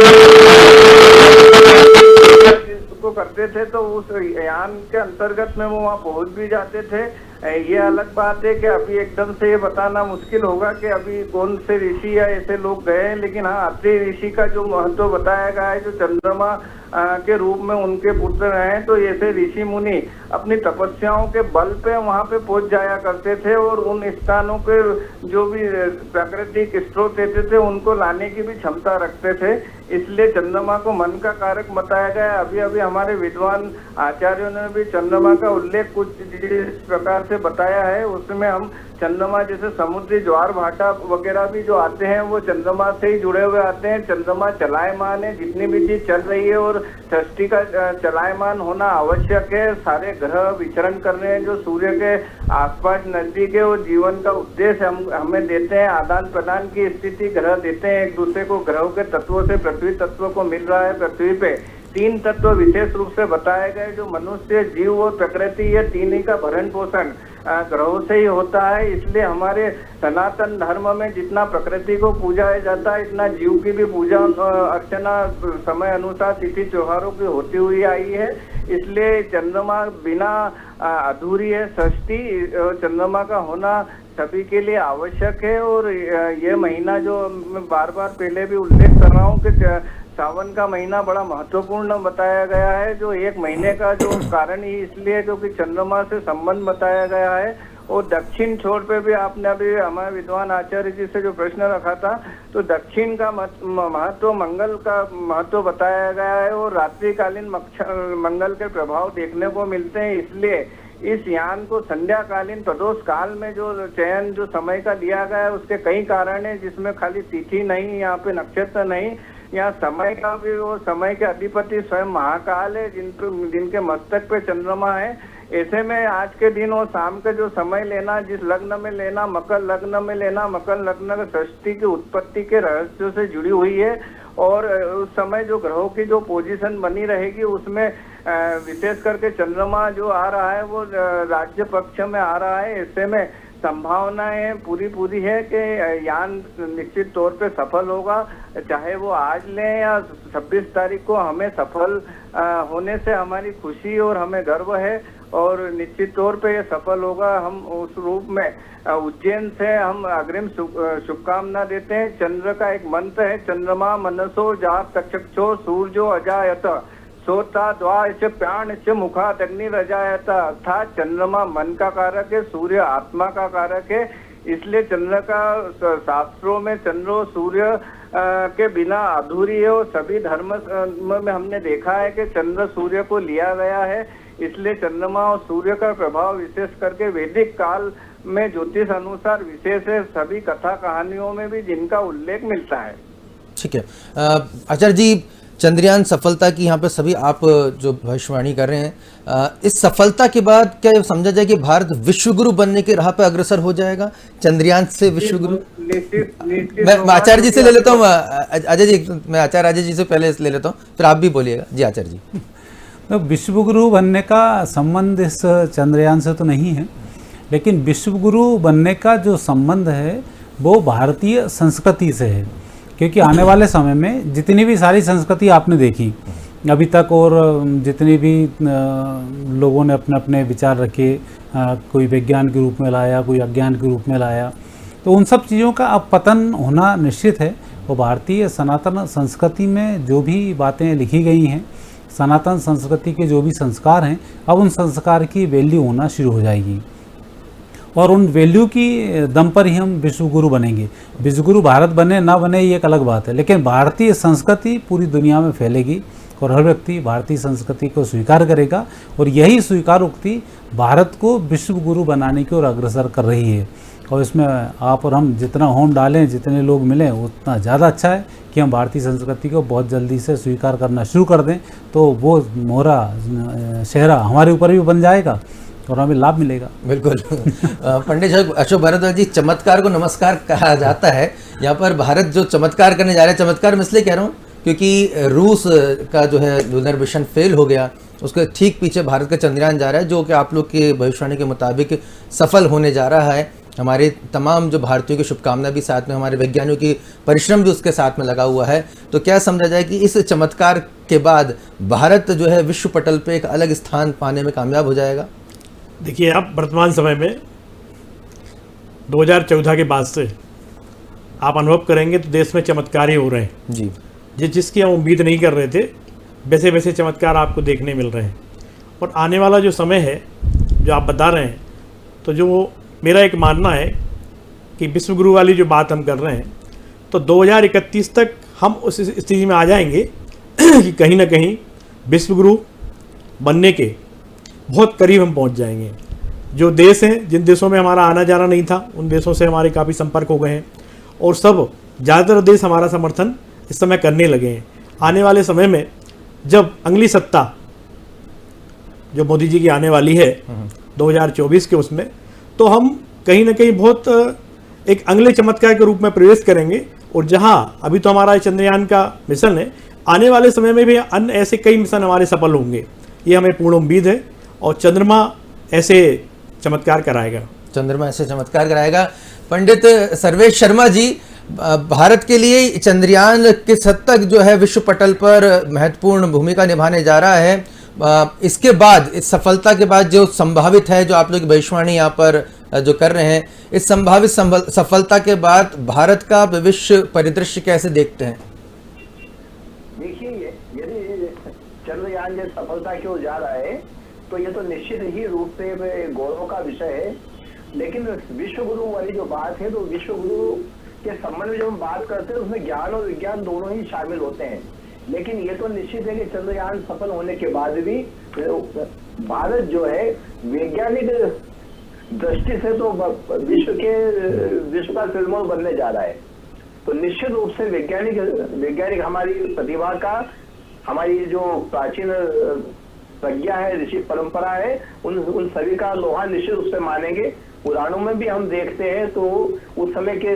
को करते थे तो उस यान के अंतर्गत में वो वहाँ पहुंच भी जाते थे। ये अलग बात है कि अभी एकदम से ये बताना मुश्किल होगा कि अभी कौन से ऋषि या ऐसे लोग गए हैं, लेकिन हाँ, अत्रि ऋषि का जो महत्व बताया गया है, जो चंद्रमा के रूप में उनके पुत्र हैं, तो ऐसे ऋषि मुनि अपनी तपस्याओं के बल पे वहाँ पे पहुंच जाया करते थे और उन स्थानों के जो भी प्राकृतिक स्रोत रहते थे उनको लाने की भी क्षमता रखते थे, इसलिए चंद्रमा को मन का कारक बताया गया। अभी अभी हमारे विद्वान आचार्यों ने भी चंद्रमा का उल्लेख कुछ जिस प्रकार से बताया है, उसमें हम चंद्रमा जैसे समुद्री ज्वार भाटा वगैरह भी जो आते हैं वो चंद्रमा से ही जुड़े हुए आते हैं। चंद्रमा चलायमान है, जितनी भी चीज चल रही है और सृष्टि का चलायमान होना आवश्यक है। सारे ग्रह विचरण कर रहे हैं जो सूर्य के आसपास नजदीक है, और जीवन का उद्देश्य हमें देते हैं, आदान प्रदान की स्थिति ग्रह देते हैं एक दूसरे को। ग्रहों के तत्वों से पृथ्वी तत्व को मिल रहा है। पृथ्वी पे 3 तत्व विशेष रूप से बताए गए, जो मनुष्य, जीव और प्रकृति, ये तीन ही का भरण पोषण ग्रहों से ही होता है। इसलिए हमारे सनातन धर्म में जितना प्रकृति को पूजा जाता है, इतना जीव की भी पूजा अर्चना समय अनुसार तिथि त्योहारों की होती हुई आई है। इसलिए चंद्रमा बिना अधूरी है सृष्टि, चंद्रमा का होना सभी के लिए आवश्यक है। और ये महीना जो मैं बार बार पहले भी उल्लेख कर रहा हूँ कि सावन का महीना बड़ा महत्वपूर्ण बताया गया है, जो 1 महीने का जो कारण ही इसलिए क्योंकि चंद्रमा से संबंध बताया गया है। और दक्षिण छोर पे भी आपने अभी हमारे विद्वान आचार्य जी से जो प्रश्न रखा था, तो दक्षिण का महत्व, मंगल का महत्व बताया गया है और रात्रिकालीन मंगल के प्रभाव देखने को मिलते हैं। इसलिए इस यान को संध्याकालीन प्रदोष काल में जो चयन जो समय का दिया गया है, उसके कई कारण है, जिसमें खाली तिथि नहीं, यहाँ पे नक्षत्र नहीं, यहाँ समय का भी, वो समय के अधिपति स्वयं महाकाल है जिनके मस्तक पे चंद्रमा है। ऐसे में आज के दिन और शाम के जो समय लेना, जिस लग्न में लेना, मकर लग्न में लेना, मकर लग्न सृष्टि की उत्पत्ति के रहस्यों से जुड़ी हुई है। और उस समय जो ग्रहों की जो पोजीशन बनी रहेगी, उसमें विशेष करके चंद्रमा जो आ रहा है वो राज्य पक्ष में आ रहा है। ऐसे में संभावनाएं पूरी है कि यान निश्चित तौर पे सफल होगा, चाहे वो आज लें या 26 तारीख को। हमें सफल होने से हमारी खुशी और हमें गर्व है और निश्चित तौर पे ये सफल होगा। हम उस रूप में उज्जैन से हम अग्रिम शुभकामना देते हैं। चंद्र का एक मंत्र है, चंद्रमा मनसो जात चक्षुषो सूर्यो अजायत सोता द्वाच प्राण च मुखात अग्निरजायत। अर्थात चंद्रमा मन का कारक है, सूर्य आत्मा का कारक है। इसलिए चंद्र का शास्त्रों में चंद्र सूर्य के बिना अधूरी है। और सभी धर्म में हमने देखा है कि चंद्र सूर्य को लिया गया है। इसलिए चंद्रमा और सूर्य का प्रभाव विशेष करके वैदिक काल में ज्योतिष अनुसार विशेष है, सभी कथा कहानियों में भी जिनका उल्लेख मिलता है। ठीक है आचार्य जी, चंद्रयान सफलता की यहाँ पे सभी आप जो भविष्यवाणी कर रहे हैं, इस सफलता के बाद क्या ये समझा जाए कि भारत विश्वगुरु बनने की राह पे अग्रसर हो जाएगा? चंद्रयान से विश्वगुरु? मैं आचार्य जी से ले लेता हूँ, अजय जी, मैं आचार्य अजय जी से पहले ले लेता हूँ, फिर आप भी बोलिएगा। जी आचार्य जी। तो विश्वगुरु बनने का संबंध इस चंद्रयान से तो नहीं है, लेकिन विश्वगुरु बनने का जो संबंध है वो भारतीय संस्कृति से है, क्योंकि आने वाले समय में जितनी भी सारी संस्कृति आपने देखी अभी तक, और जितने भी लोगों ने अपने अपने विचार रखे, कोई विज्ञान के रूप में लाया, कोई अज्ञान के रूप में लाया, तो उन सब चीज़ों का अब पतन होना निश्चित है। और भारतीय सनातन संस्कृति में जो भी बातें लिखी गई हैं, सनातन संस्कृति के जो भी संस्कार हैं, अब उन संस्कार की वैल्यू होना शुरू हो जाएगी, और उन वैल्यू की दम पर ही हम विश्वगुरु बनेंगे। विश्वगुरु भारत बने ना बने ये एक अलग बात है, लेकिन भारतीय संस्कृति पूरी दुनिया में फैलेगी और हर व्यक्ति भारतीय संस्कृति को स्वीकार करेगा, और यही स्वीकारोक्ति भारत को विश्वगुरु बनाने की ओर अग्रसर कर रही है। और इसमें आप और हम जितना होम डालें, जितने लोग मिलें, उतना ज़्यादा अच्छा है कि हम भारतीय संस्कृति को बहुत जल्दी से स्वीकार करना शुरू कर दें, तो वो मोहरा शहरा हमारे ऊपर भी बन जाएगा और हमें लाभ मिलेगा। बिल्कुल। पंडित अशोक भारद्वाज जी, चमत्कार को नमस्कार कहा जाता है। यहाँ पर भारत जो चमत्कार करने जा रहा है, चमत्कार मैं इसलिए कह रहा हूँ क्योंकि रूस का जो है लूनर मिशन फेल हो गया, उसके ठीक पीछे भारत का चंद्रयान जा रहा है, जो कि आप लोग के भविष्यवाणी के मुताबिक सफल होने जा रहा है। हमारे तमाम जो भारतीयों की शुभकामना भी साथ में, हमारे वैज्ञानिकों की परिश्रम भी उसके साथ में लगा हुआ है। तो क्या समझा जाए कि इस चमत्कार के बाद भारत जो है विश्व पटल पे एक अलग स्थान पाने में कामयाब हो जाएगा? देखिए, आप वर्तमान समय में 2014 के बाद से आप अनुभव करेंगे तो देश में चमत्कार ही हो रहे हैं जी, जिसकी हम उम्मीद नहीं कर रहे थे, वैसे वैसे चमत्कार आपको देखने मिल रहे हैं। और आने वाला जो समय है जो आप बता रहे हैं, तो जो मेरा एक मानना है कि विश्वगुरु वाली जो बात हम कर रहे हैं, तो 2031 तक हम उस स्थिति में आ जाएंगे कि कहीं ना कहीं विश्वगुरु बनने के बहुत करीब हम पहुंच जाएंगे। जो देश हैं, जिन देशों में हमारा आना जाना नहीं था, उन देशों से हमारे काफ़ी संपर्क हो गए हैं, और सब ज़्यादातर देश हमारा समर्थन इस समय करने लगे हैं। आने वाले समय में जब अगली सत्ता जो मोदी जी की आने वाली है 2024 के, उसमें तो हम कहीं ना कहीं बहुत एक अगले चमत्कार के रूप में प्रवेश करेंगे। और जहां अभी तो हमारा चंद्रयान का मिशन है, आने वाले समय में भी अन्य ऐसे कई मिशन हमारे सफल होंगे, ये हमें पूर्ण उम्मीद है। और चंद्रमा ऐसे चमत्कार कराएगा, चंद्रमा ऐसे चमत्कार कराएगा। पंडित सर्वेश शर्मा जी, भारत के लिए चंद्रयान किस हद तक जो है विश्व पटल पर महत्वपूर्ण भूमिका निभाने जा रहा है? इसके बाद, इस सफलता के बाद जो संभावित है, जो आप लोग भविष्यवाणी यहाँ पर जो कर रहे हैं, इस संभावित सफलता के बाद भारत का भविष्य परिदृश्य कैसे देखते हैं? देखिए, यदि चंद्रयान जो सफलता की ओर जा रहा है, तो ये तो निश्चित ही रूप से गौरव का विषय है। लेकिन विश्वगुरु वाली जो बात है, तो विश्वगुरु के संबंध में जब हम बात करते हैं, उसमें ज्ञान और विज्ञान दोनों ही शामिल होते हैं। लेकिन ये तो निश्चित है कि चंद्रयान सफल होने के बाद भी भारत जो है वैज्ञानिक दृष्टि से तो विश्व का सिरमौर बनने जा रहा है। तो निश्चित रूप से वैज्ञानिक हमारी प्रतिभा का, हमारी जो प्राचीन प्रज्ञा है, ऋषि परंपरा है, उन सभी का लोहा निश्चित रूप से मानेंगे। पुराणों में भी हम देखते हैं तो उस समय के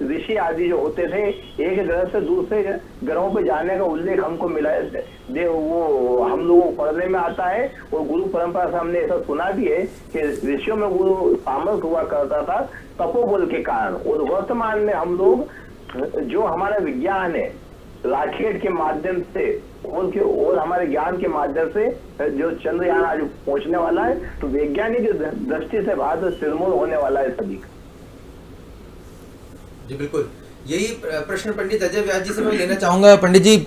ऋषि आदि जो होते थे, एक ग्रह से दूसरे ग्रहों पे जाने का उल्लेख हमको मिला है, वो हम लोगों को पढ़ने में आता है। और गुरु परंपरा से हमने ऐसा सुना भी है कि ऋषियों में गुरु सामर्थ हुआ करता था तपोबल के कारण। और वर्तमान में हम लोग जो हमारा विज्ञान है, रॉकेट के माध्यम से और हमारे ज्ञान के माध्यम से जो चंद्रयान आज पहुंचने वाला है, तो वैज्ञानिक दृष्टि से भारत सिरमौर होने वाला है सभी का। जी बिल्कुल, यही प्रश्न पंडित अजय व्यास जी से मैं लेना चाहूंगा। पंडित जी,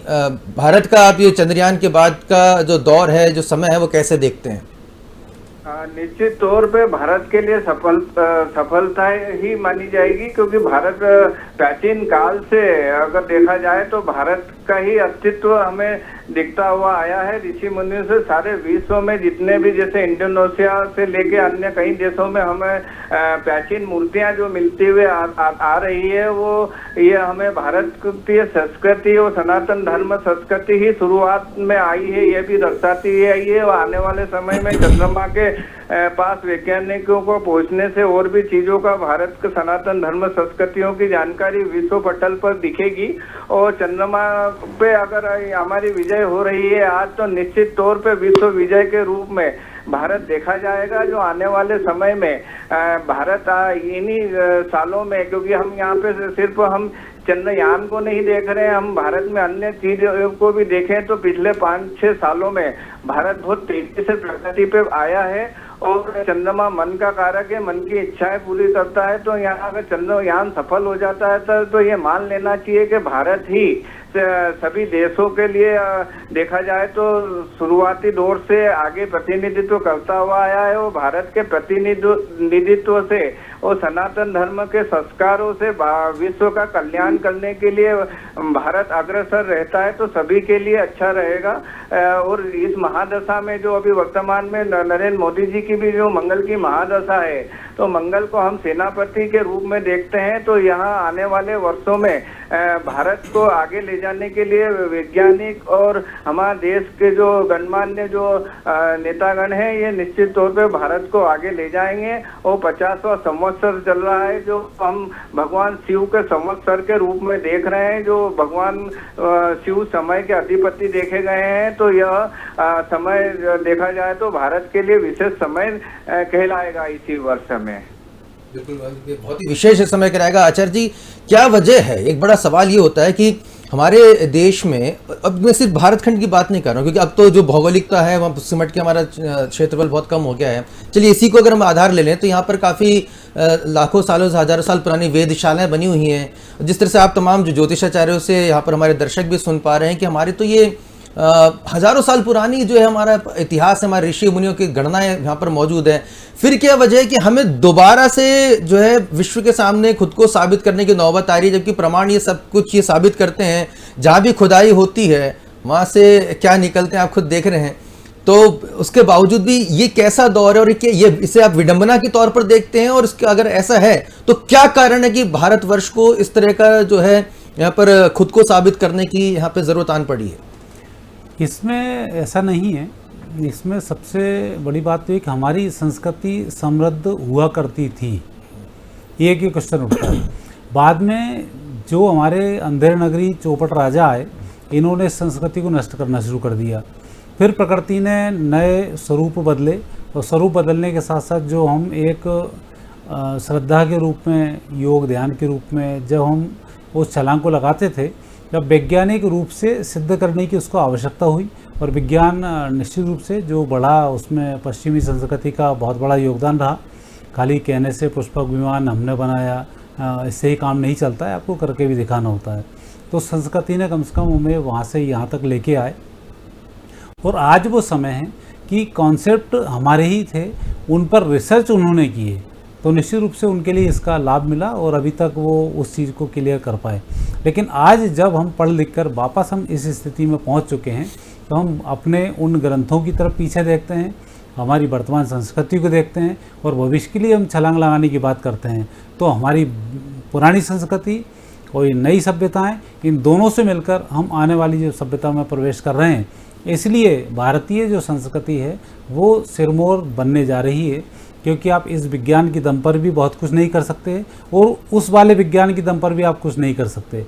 भारत का आप ये चंद्रयान के बाद का जो दौर है, जो समय है, वो कैसे देखते हैं? निश्चित तौर पे भारत के लिए सफलता ही मानी जाएगी, क्योंकि भारत प्राचीन काल से अगर देखा जाए तो भारत का ही अस्तित्व हमें दिखता हुआ आया है। ऋषि मुनियों से सारे विश्व में जितने भी, जैसे इंडोनेशिया से लेके अन्य कई देशों में हमें प्राचीन मूर्तियां जो मिलती हुए आ रही है, वो ये हमें भारतीय संस्कृति और सनातन धर्म संस्कृति ही शुरुआत में आई है, ये भी दर्शाती आई है। और आने वाले समय में चंद्रमा के पास वैज्ञानिकों को पहुंचने से और भी चीजों का, भारत के सनातन धर्म संस्कृतियों की जानकारी विश्व पटल पर दिखेगी। और चंद्रमा पे अगर हमारी विजय हो रही है आज, तो निश्चित तौर पे विश्व विजय के रूप में भारत देखा जाएगा। जो आने वाले समय में भारत इन्हीं सालों में, क्योंकि हम यहाँ पे सिर्फ हम चंद्रयान को नहीं देख रहे हैं, हम भारत में अन्य चीजों को भी देखें तो पिछले 5-6 सालों में भारत बहुत तेजी से प्रगति पे आया है। और चंद्रमा मन का कारक है, मन की इच्छाएं पूरी करता है। तो यहाँ अगर चंद्रयान सफल हो जाता है तो ये मान लेना चाहिए कि भारत ही सभी देशों के लिए देखा जाए तो शुरुआती दौर से आगे प्रतिनिधित्व करता हुआ आया है। वो भारत के प्रतिनिधित्व से और सनातन धर्म के संस्कारों से विश्व का कल्याण करने के लिए भारत अग्रसर रहता है, तो सभी के लिए अच्छा रहेगा। और इस महादशा में जो अभी वर्तमान में नरेंद्र मोदी जी की भी जो मंगल की महादशा है, तो मंगल को हम सेनापति के रूप में देखते हैं। तो यहाँ आने वाले वर्षों में भारत को आगे ले जाने के लिए वैज्ञानिक और हमारे देश के जो गणमान्य जो नेतागण हैं, ये निश्चित तौर पे भारत को आगे ले जाएंगे। और 50वां संवत्सर चल रहा है, जो हम भगवान शिव के संवत्सर के रूप में देख रहे हैं। जो भगवान शिव समय के अधिपति देखे गए हैं, तो यह समय देखा जाए तो भारत के लिए विशेष समय कहलाएगा इसी वर्ष में। बिल्कुल, बहुत ही विशेष समय कराएगा। आचार्य जी, क्या वजह है? एक बड़ा सवाल ये होता है कि हमारे देश में, अब मैं सिर्फ भारत खंड की बात नहीं कर रहा हूँ, क्योंकि अब तो जो भौगोलिकता है वहाँ सिमट के हमारा क्षेत्रफल बहुत कम हो गया है। चलिए इसी को अगर हम आधार ले लें तो यहाँ पर काफ़ी लाखों सालों से हजारों साल पुरानी वेदशालाएं बनी हुई हैं। जिस तरह से आप तमाम जो ज्योतिषाचार्यों से यहाँ पर हमारे दर्शक भी सुन पा रहे हैं कि हमारे तो ये हजारों साल पुरानी जो है हमारा इतिहास, हमारे ऋषि मुनियों की गणनाएं यहाँ पर मौजूद है। फिर क्या वजह है कि हमें दोबारा से जो है विश्व के सामने खुद को साबित करने की नौबत आ रही है, जबकि प्रमाण ये सब कुछ ये साबित करते हैं, जहाँ भी खुदाई होती है वहाँ से क्या निकलते हैं आप खुद देख रहे हैं। तो उसके बावजूद भी ये कैसा दौर है, और ये इसे आप विडंबना के तौर पर देखते हैं? और इसके अगर ऐसा है तो क्या कारण है कि भारतवर्ष को इस तरह का जो है यहाँ पर खुद को साबित करने की यहाँ पर जरूरत आन पड़ी है? इसमें ऐसा नहीं है। इसमें सबसे बड़ी बात तो ये कि हमारी संस्कृति समृद्ध हुआ करती थी, ये एक क्वेश्चन उठता है। बाद में जो हमारे अंधेर नगरी चौपट राजा आए, इन्होंने संस्कृति को नष्ट करना शुरू कर दिया। फिर प्रकृति ने नए स्वरूप बदले, और स्वरूप बदलने के साथ साथ जो हम एक श्रद्धा के रूप में, योग ध्यान के रूप में जब हम उस छलांग को लगाते थे, जब वैज्ञानिक रूप से सिद्ध करने की उसको आवश्यकता हुई, और विज्ञान निश्चित रूप से जो बढ़ा, उसमें पश्चिमी संस्कृति का बहुत बड़ा योगदान रहा। खाली कहने से पुष्पक विमान हमने बनाया, इससे ही काम नहीं चलता है, आपको करके भी दिखाना होता है। तो संस्कृति ने कम से कम हमें वहाँ से यहाँ तक लेके आए। और आज वो समय है कि कॉन्सेप्ट हमारे ही थे, उन पर रिसर्च उन्होंने की है, तो निश्चित रूप से उनके लिए इसका लाभ मिला और अभी तक वो उस चीज़ को क्लियर कर पाए। लेकिन आज जब हम पढ़ लिख कर वापस हम इस स्थिति में पहुंच चुके हैं, तो हम अपने उन ग्रंथों की तरफ पीछे देखते हैं, हमारी वर्तमान संस्कृति को देखते हैं, और भविष्य के लिए हम छलांग लगाने की बात करते हैं। तो हमारी पुरानी संस्कृति और ये नई सभ्यताएं, इन दोनों से मिलकर हम आने वाली जो सभ्यता में प्रवेश कर रहे हैं। इसलिए भारतीय जो संस्कृति है वो सिरमौर बनने जा रही है, क्योंकि आप इस विज्ञान की दम पर भी बहुत कुछ नहीं कर सकते, और उस वाले विज्ञान की दम पर भी आप कुछ नहीं कर सकते।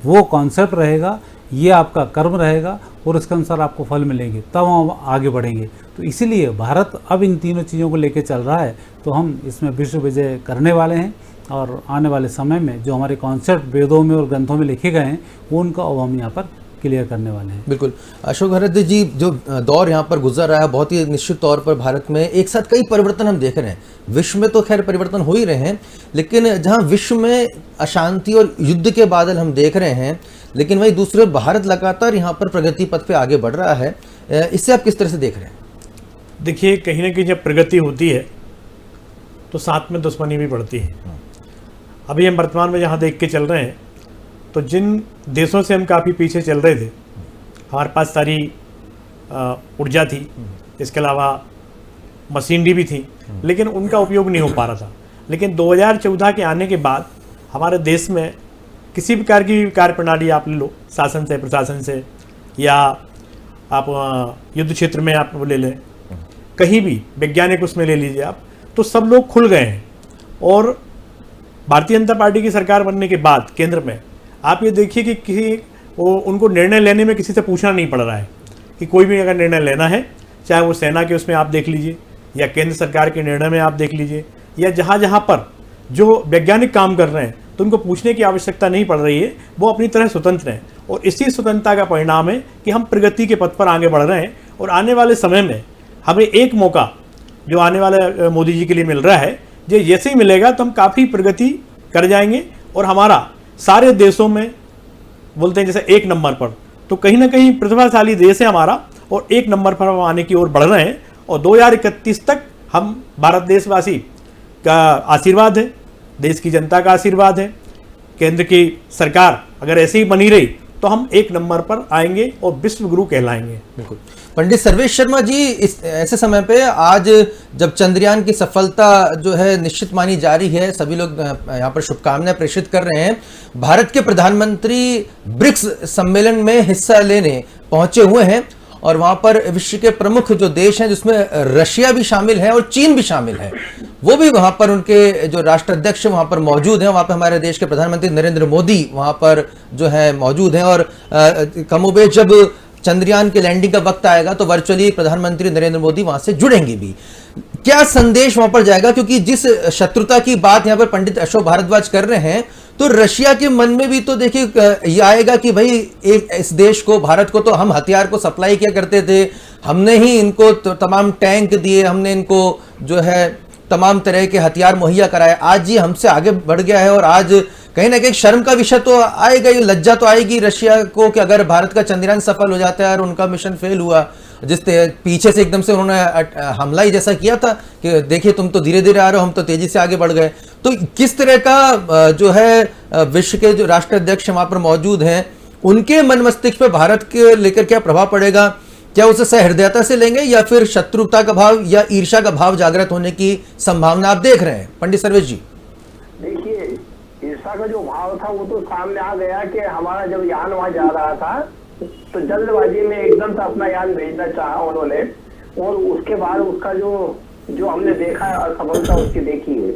वो कॉन्सेप्ट रहेगा, ये आपका कर्म रहेगा, और उसके अनुसार आपको फल मिलेंगे, तब हम आगे बढ़ेंगे। तो इसीलिए भारत अब इन तीनों चीज़ों को लेकर चल रहा है, तो हम इसमें विश्व विजय करने वाले हैं। और आने वाले समय में जो हमारे कॉन्सेप्ट वेदों में और ग्रंथों में लिखे गए हैं, वो उनका अब हम यहाँ पर क्लियर करने वाले हैं। बिल्कुल। अशोक भारद्वाज जी, जो दौर यहाँ पर गुजर रहा है, बहुत ही निश्चित तौर पर भारत में एक साथ कई परिवर्तन हम देख रहे हैं। विश्व में तो खैर परिवर्तन हो ही रहे हैं, लेकिन जहाँ विश्व में अशांति और युद्ध के बादल हम देख रहे हैं, लेकिन वहीं दूसरे भारत लगातार यहाँ पर प्रगति पथ पे आगे बढ़ रहा है। इससे आप किस तरह से देख रहे हैं? देखिए, कहीं ना कहीं जब प्रगति होती है तो साथ में दुश्मनी भी बढ़ती है। अभी हम वर्तमान में जहाँ देख के चल रहे हैं, तो जिन देशों से हम काफ़ी पीछे चल रहे थे, हमारे पास सारी ऊर्जा थी, इसके अलावा मशीनरी भी थी, लेकिन उनका उपयोग नहीं हो पा रहा था। लेकिन 2014 के आने के बाद हमारे देश में किसी प्रकार की कार्य प्रणाली आप ले लो, शासन से, प्रशासन से, या आप युद्ध क्षेत्र में आप वो ले लें, कहीं भी वैज्ञानिक उसमें ले लीजिए आप, तो सब लोग खुल गए हैं। और भारतीय जनता पार्टी की सरकार बनने के बाद केंद्र में आप ये देखिए कि उनको निर्णय लेने में किसी से पूछना नहीं पड़ रहा है, कि कोई भी अगर निर्णय लेना है चाहे वो सेना के उसमें आप देख लीजिए, या केंद्र सरकार के निर्णय में आप देख लीजिए, या जहाँ जहाँ पर जो वैज्ञानिक काम कर रहे हैं तो उनको पूछने की आवश्यकता नहीं पड़ रही है, वो अपनी तरह स्वतंत्र हैं। और इसी स्वतंत्रता का परिणाम है कि हम प्रगति के पथ पर आगे बढ़ रहे हैं। और आने वाले समय में हमें एक मौका जो आने वाले मोदी जी के लिए मिल रहा है, जो जैसे ही मिलेगा तो हम काफ़ी प्रगति कर जाएंगे और हमारा सारे देशों में बोलते हैं जैसे एक नंबर पर, तो कहीं ना कहीं प्रतिभाशाली देश है हमारा और एक नंबर पर हम आने की ओर बढ़ रहे हैं। और 2031 तक हम भारत देशवासी का आशीर्वाद है, देश की जनता का आशीर्वाद है, केंद्र की सरकार अगर ऐसे ही बनी रही तो हम एक नंबर पर आएंगे और विश्व गुरु कहलाएंगे। बिल्कुल। पंडित सर्वेश शर्मा जी, इस ऐसे समय पे आज जब चंद्रयान की सफलता जो है निश्चित मानी जा रही है, सभी लोग यहाँ पर शुभकामनाएं प्रेषित कर रहे हैं। भारत के प्रधानमंत्री ब्रिक्स सम्मेलन में हिस्सा लेने पहुंचे हुए हैं और वहां पर विश्व के प्रमुख जो देश हैं जिसमें रशिया भी शामिल है और चीन भी शामिल है, वो भी वहां पर उनके जो राष्ट्राध्यक्ष वहां पर मौजूद हैं। वहां पर हमारे देश के प्रधानमंत्री नरेंद्र मोदी वहां पर जो है मौजूद हैं और कमोबेश जब चंद्रयान के लैंडिंग का वक्त आएगा तो वर्चुअली प्रधानमंत्री नरेंद्र मोदी वहां से जुड़ेंगे भी। क्या संदेश वहां पर जाएगा? क्योंकि जिस शत्रुता की बात यहाँ पर पंडित अशोक भारद्वाज कर रहे हैं, तो रशिया के मन में भी तो देखिए ये आएगा कि भाई इस देश को, भारत को तो हम हथियार को सप्लाई किया करते थे, हमने ही इनको तो तमाम टैंक दिए, हमने इनको जो है तमाम तरह के हथियार मुहैया कराए, आज ये हमसे आगे बढ़ गया है। और आज कहीं ना कहीं शर्म का विषय तो आएगा, ये लज्जा तो आएगी रशिया को कि अगर भारत का चंद्रयान सफल हो जाता है और उनका मिशन फेल हुआ, जिस पीछे से एकदम से उन्होंने हमला ही जैसा किया था कि देखिए तुम तो धीरे धीरे आ रहे हो, हम तो तेजी से आगे बढ़ गए। तो किस तरह का जो है विश्व के जो राष्ट्राध्यक्ष वहां पर मौजूद हैं, उनके मन मस्तिष्क पे भारत के लेकर क्या प्रभाव पड़ेगा? क्या उसे सहृदयता से लेंगे या फिर शत्रुता का भाव या ईर्ष्या का भाव जागृत होने की संभावना आप देख रहे हैं? पंडित सर्वेश जी, देखिए, ईर्ष्या का जो भाव था वो तो सामने आ गया कि हमारा जब यान वहां जा रहा था तो जल्दबाजी में एकदम से अपना यान भेजना चाहा उन्होंने, और उसके बाद उसका जो हमने देखा है असफलता उसकी देखी है।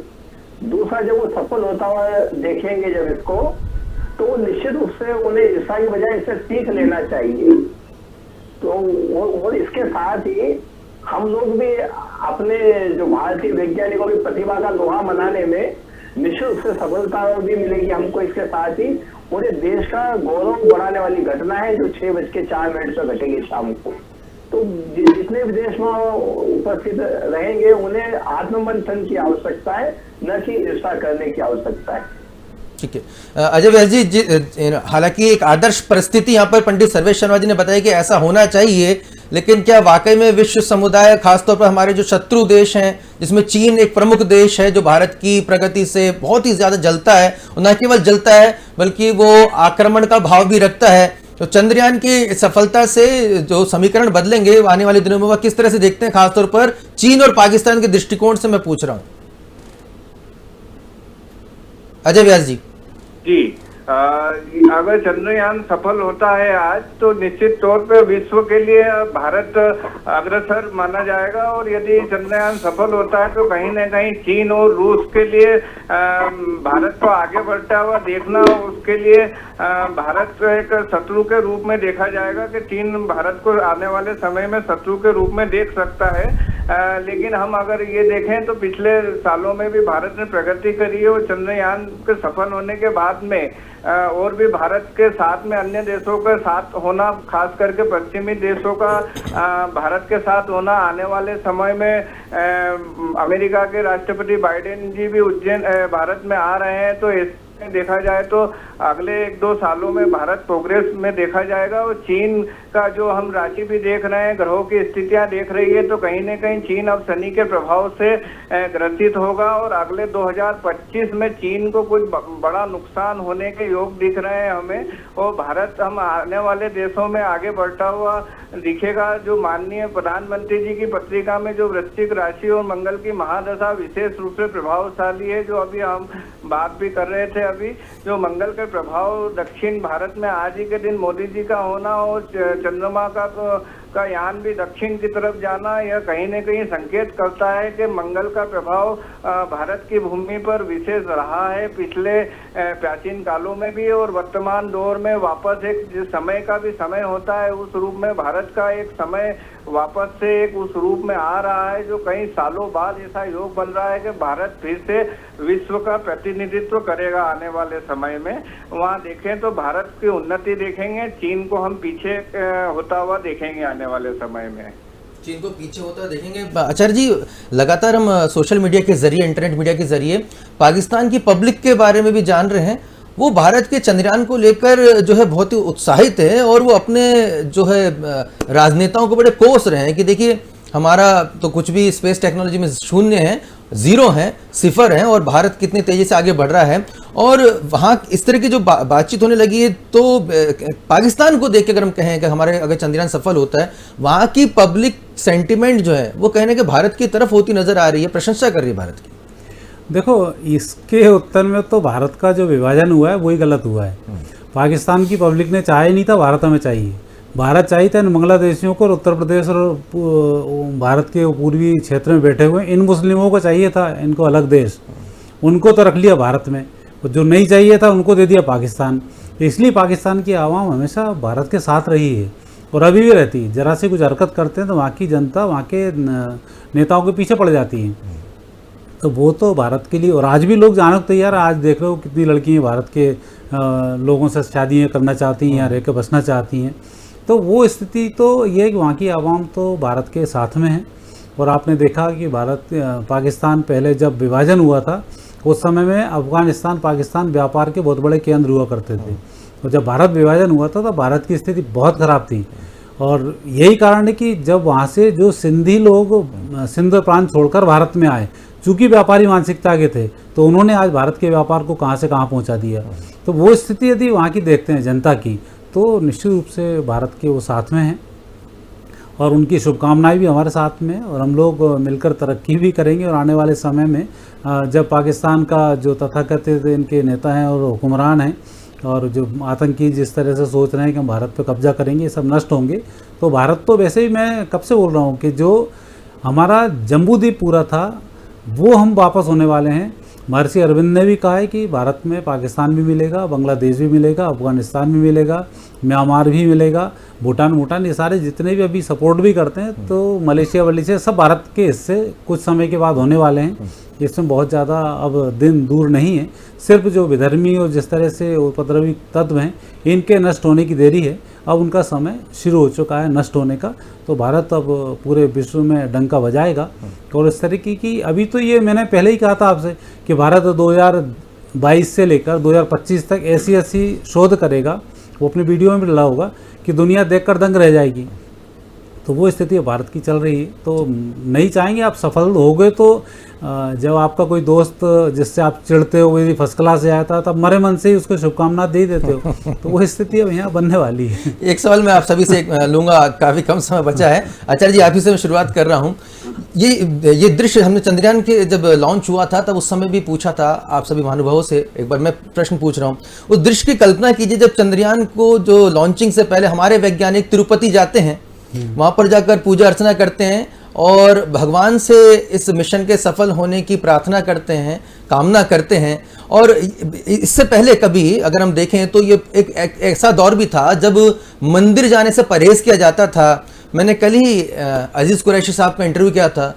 दूसरा, जब वो सफल होता हुआ देखेंगे जब इसको, तो निश्चित रूप से उन्हें ईर्ष्या की बजाय इससे सीख लेना चाहिए। तो और इसके साथ ही हम लोग भी अपने जो भारतीय वैज्ञानिकों की प्रतिभा का लोहा मनाने में निश्चित रूप से सफलता भी मिलेगी हमको इसके साथ ही। पूरे देश का गौरव बढ़ाने वाली घटना है जो 6:04 पर घटेगी शाम को। तो जितने भी देश में उपस्थित रहेंगे उन्हें आत्ममंथन की आवश्यकता है, न कि ईर्ष्या करने की आवश्यकता है। ठीक है। अजय व्यास जी, हालांकि एक आदर्श परिस्थिति यहाँ पर पंडित सर्वेश शर्मा जी ने बताया कि ऐसा होना चाहिए, लेकिन क्या वाकई में विश्व समुदाय, खासतौर पर हमारे जो शत्रु देश हैं जिसमें चीन एक प्रमुख देश है जो भारत की प्रगति से बहुत ही ज्यादा जलता है, और न केवल जलता है बल्कि वो आक्रमण का भाव भी रखता है, तो चंद्रयान की सफलता से जो समीकरण बदलेंगे आने वाले दिनों में, वह किस तरह से देखते हैं? खासतौर पर चीन और पाकिस्तान के दृष्टिकोण से मैं पूछ रहा हूं। अजय व्यास जी। जी, अगर चंद्रयान सफल होता है आज, तो निश्चित तौर पे विश्व के लिए भारत अग्रसर माना जाएगा। और यदि चंद्रयान सफल होता है तो कहीं न कहीं चीन और रूस के लिए भारत को आगे बढ़ता हुआ देखना, उसके लिए भारत को एक शत्रु के रूप में देखा जाएगा कि चीन भारत को आने वाले समय में शत्रु के रूप में देख सकता है। लेकिन हम अगर ये देखें तो पिछले सालों में भी भारत ने प्रगति करी है, और चंद्रयान के सफल होने के बाद में और भी भारत के साथ में अन्य देशों के साथ होना, खास करके पश्चिमी देशों का भारत के साथ होना, आने वाले समय में अमेरिका के राष्ट्रपति बाइडेन जी भी उज्जैन भारत में आ रहे हैं, तो देखा जाए तो अगले 1-2 सालों में भारत प्रोग्रेस में देखा जाएगा। और चीन का जो हम राशि भी देख रहे हैं, ग्रहों की स्थितियां देख रही है, तो कहीं न कहीं चीन अब शनि के प्रभाव से ग्रसित होगा और अगले 2025 में चीन को कुछ बड़ा नुकसान होने के योग दिख रहे हैं हमें। और भारत हम आने वाले देशों में आगे बढ़ता हुआ दिखेगा। जो माननीय प्रधानमंत्री जी की पत्रिका में जो वृश्चिक राशि और मंगल की महादशा विशेष रूप से प्रभावशाली है, जो अभी हम बात भी कर रहे थे, अभी जो मंगल के प्रभाव दक्षिण भारत में आज ही के दिन मोदी जी का होना और चंद्रमा का का यान भी दक्षिण की तरफ जाना यह कहीं न कहीं संकेत करता है कि मंगल का प्रभाव भारत की भूमि पर विशेष रहा है पिछले प्राचीन कालों में भी, और वर्तमान दौर में वापस एक जिस समय का भी समय होता है उस रूप में भारत का एक समय वापस से एक उस रूप में आ रहा है, जो कई सालों बाद ऐसा योग बन रहा है कि भारत फिर से विश्व का प्रतिनिधित्व करेगा आने वाले समय में। वहाँ देखें तो भारत की उन्नति देखेंगे, चीन को हम पीछे होता हुआ देखेंगे आने वाले समय में। चीन को पीछे होता देखेंगे। आचार्य जी, लगातार हम सोशल मीडिया के जरिए, इंटरनेट मीडिया के जरिए पाकिस्तान की पब्लिक के बारे में भी जान रहे हैं। वो भारत के चंद्रयान को लेकर जो है बहुत ही उत्साहित है और वो अपने जो है राजनेताओं को बड़े कोस रहे हैं कि देखिए हमारा तो कुछ भी स्पेस टेक्नोलॉजी में शून्य है, जीरो है, सिफर है, और भारत कितनी तेजी से आगे बढ़ रहा है। और वहाँ इस तरह की जो बातचीत होने लगी है, तो पाकिस्तान को देख के अगर हम कहें कि हमारे अगर चंद्रयान सफल होता है, वहाँ की पब्लिक सेंटिमेंट जो है वो कहने के भारत की तरफ होती नजर आ रही है, प्रशंसा कर रही है भारत की। देखो, इसके उत्तर में तो भारत का जो विभाजन हुआ है वही गलत हुआ है। पाकिस्तान की पब्लिक ने चाहे नहीं था, भारत हमें चाहिए। भारत चाहिए था इन बांग्लादेशियों को और उत्तर प्रदेश और भारत के पूर्वी क्षेत्र में बैठे हुए इन मुस्लिमों को चाहिए था इनको अलग देश, उनको तो रख लिया भारत में, जो नहीं चाहिए था उनको दे दिया पाकिस्तान। इसलिए पाकिस्तान की आवाम हमेशा भारत के साथ रही है और अभी भी रहती है। जरा सी कुछ हरकत करते हैं तो वहाँ की जनता वहाँ के नेताओं के पीछे पड़ जाती है। तो वो तो भारत के लिए, और आज भी लोग जाने को तैयार है। आज देख रहे हो कितनी लड़कियाँ भारत के लोगों से शादियाँ करना चाहती हैं या रह के बसना चाहती हैं। तो वो स्थिति तो ये है कि वहाँ की आवाम तो भारत के साथ में है। और आपने देखा कि पाकिस्तान पहले जब विभाजन हुआ था उस समय में अफगानिस्तान पाकिस्तान व्यापार के बहुत बड़े केंद्र हुआ करते थे, और जब भारत विभाजन हुआ था तो भारत की स्थिति बहुत ख़राब थी। और यही कारण है कि जब वहाँ से जो सिंधी लोग सिंध प्रांत छोड़कर भारत में आए, चूँकि व्यापारी मानसिकता के थे, तो उन्होंने आज भारत के व्यापार को कहाँ से कहाँ पहुँचा दिया। तो वो स्थिति यदि वहाँ की देखते हैं जनता की, तो निश्चित रूप से भारत के वो साथ में हैं और उनकी शुभकामनाएं भी हमारे साथ में, और हम लोग मिलकर तरक्की भी करेंगे। और आने वाले समय में जब पाकिस्तान का जो तथाकथित इनके नेता हैं और हुक्मरान हैं और जो आतंकी जिस तरह से सोच रहे हैं कि हम भारत पे कब्जा करेंगे, ये सब नष्ट होंगे। तो भारत तो वैसे ही, मैं कब से बोल रहा हूँ कि जो हमारा जम्बूद्वीप पूरा था वो हम वापस होने वाले हैं। महर्षि अरविंद ने भी कहा है कि भारत में पाकिस्तान भी मिलेगा, बांग्लादेश भी मिलेगा, अफगानिस्तान भी मिलेगा, म्यांमार भी मिलेगा, भूटान, ये सारे जितने भी अभी सपोर्ट भी करते हैं, तो मलेशिया सब भारत के हिस्से कुछ समय के बाद होने वाले हैं। इसमें बहुत ज़्यादा अब दिन दूर नहीं है। सिर्फ जो विधर्मी और जिस तरह से उपद्रवी तत्व हैं, इनके नष्ट होने की देरी है। अब उनका समय शुरू हो चुका है नष्ट होने का। तो भारत अब पूरे विश्व में डंका बजाएगा। और इस तरीके की, अभी तो ये मैंने पहले ही कहा था आपसे कि भारत 2022 से लेकर 2025 तक ऐसी शोध करेगा, वो अपने वीडियो में भी डला होगा, कि दुनिया देखकर दंग रह जाएगी। तो वो स्थिति भारत की चल रही है। तो नहीं चाहेंगे आप सफल हो गए तो जब आपका कोई दोस्त जिससे आप चिढ़ते हो यदि फर्स्ट क्लास से आया था, तब मरे मन से ही उसको शुभकामना दे देते हो। तो वो स्थिति अब यहाँ बनने वाली है। एक सवाल मैं आप सभी से लूंगा, काफी कम समय बचा है। आचार्य जी, आप ही से मैं शुरुआत कर रहा हूँ। ये दृश्य हमने चंद्रयान के जब लॉन्च हुआ था तब उस समय भी पूछा था आप सभी महानुभावों से, एक बार मैं प्रश्न पूछ रहा हूँ। उस दृश्य की कल्पना कीजिए जब चंद्रयान को जो लॉन्चिंग से पहले हमारे वैज्ञानिक तिरुपति जाते हैं, वहां पर जाकर पूजा अर्चना करते हैं और भगवान से इस मिशन के सफल होने की प्रार्थना करते हैं, कामना करते हैं। और इससे पहले कभी अगर हम देखें तो ये एक ऐसा दौर भी था जब मंदिर जाने से परहेज किया जाता था। मैंने कल ही अजीज कुरैशी साहब का इंटरव्यू किया था,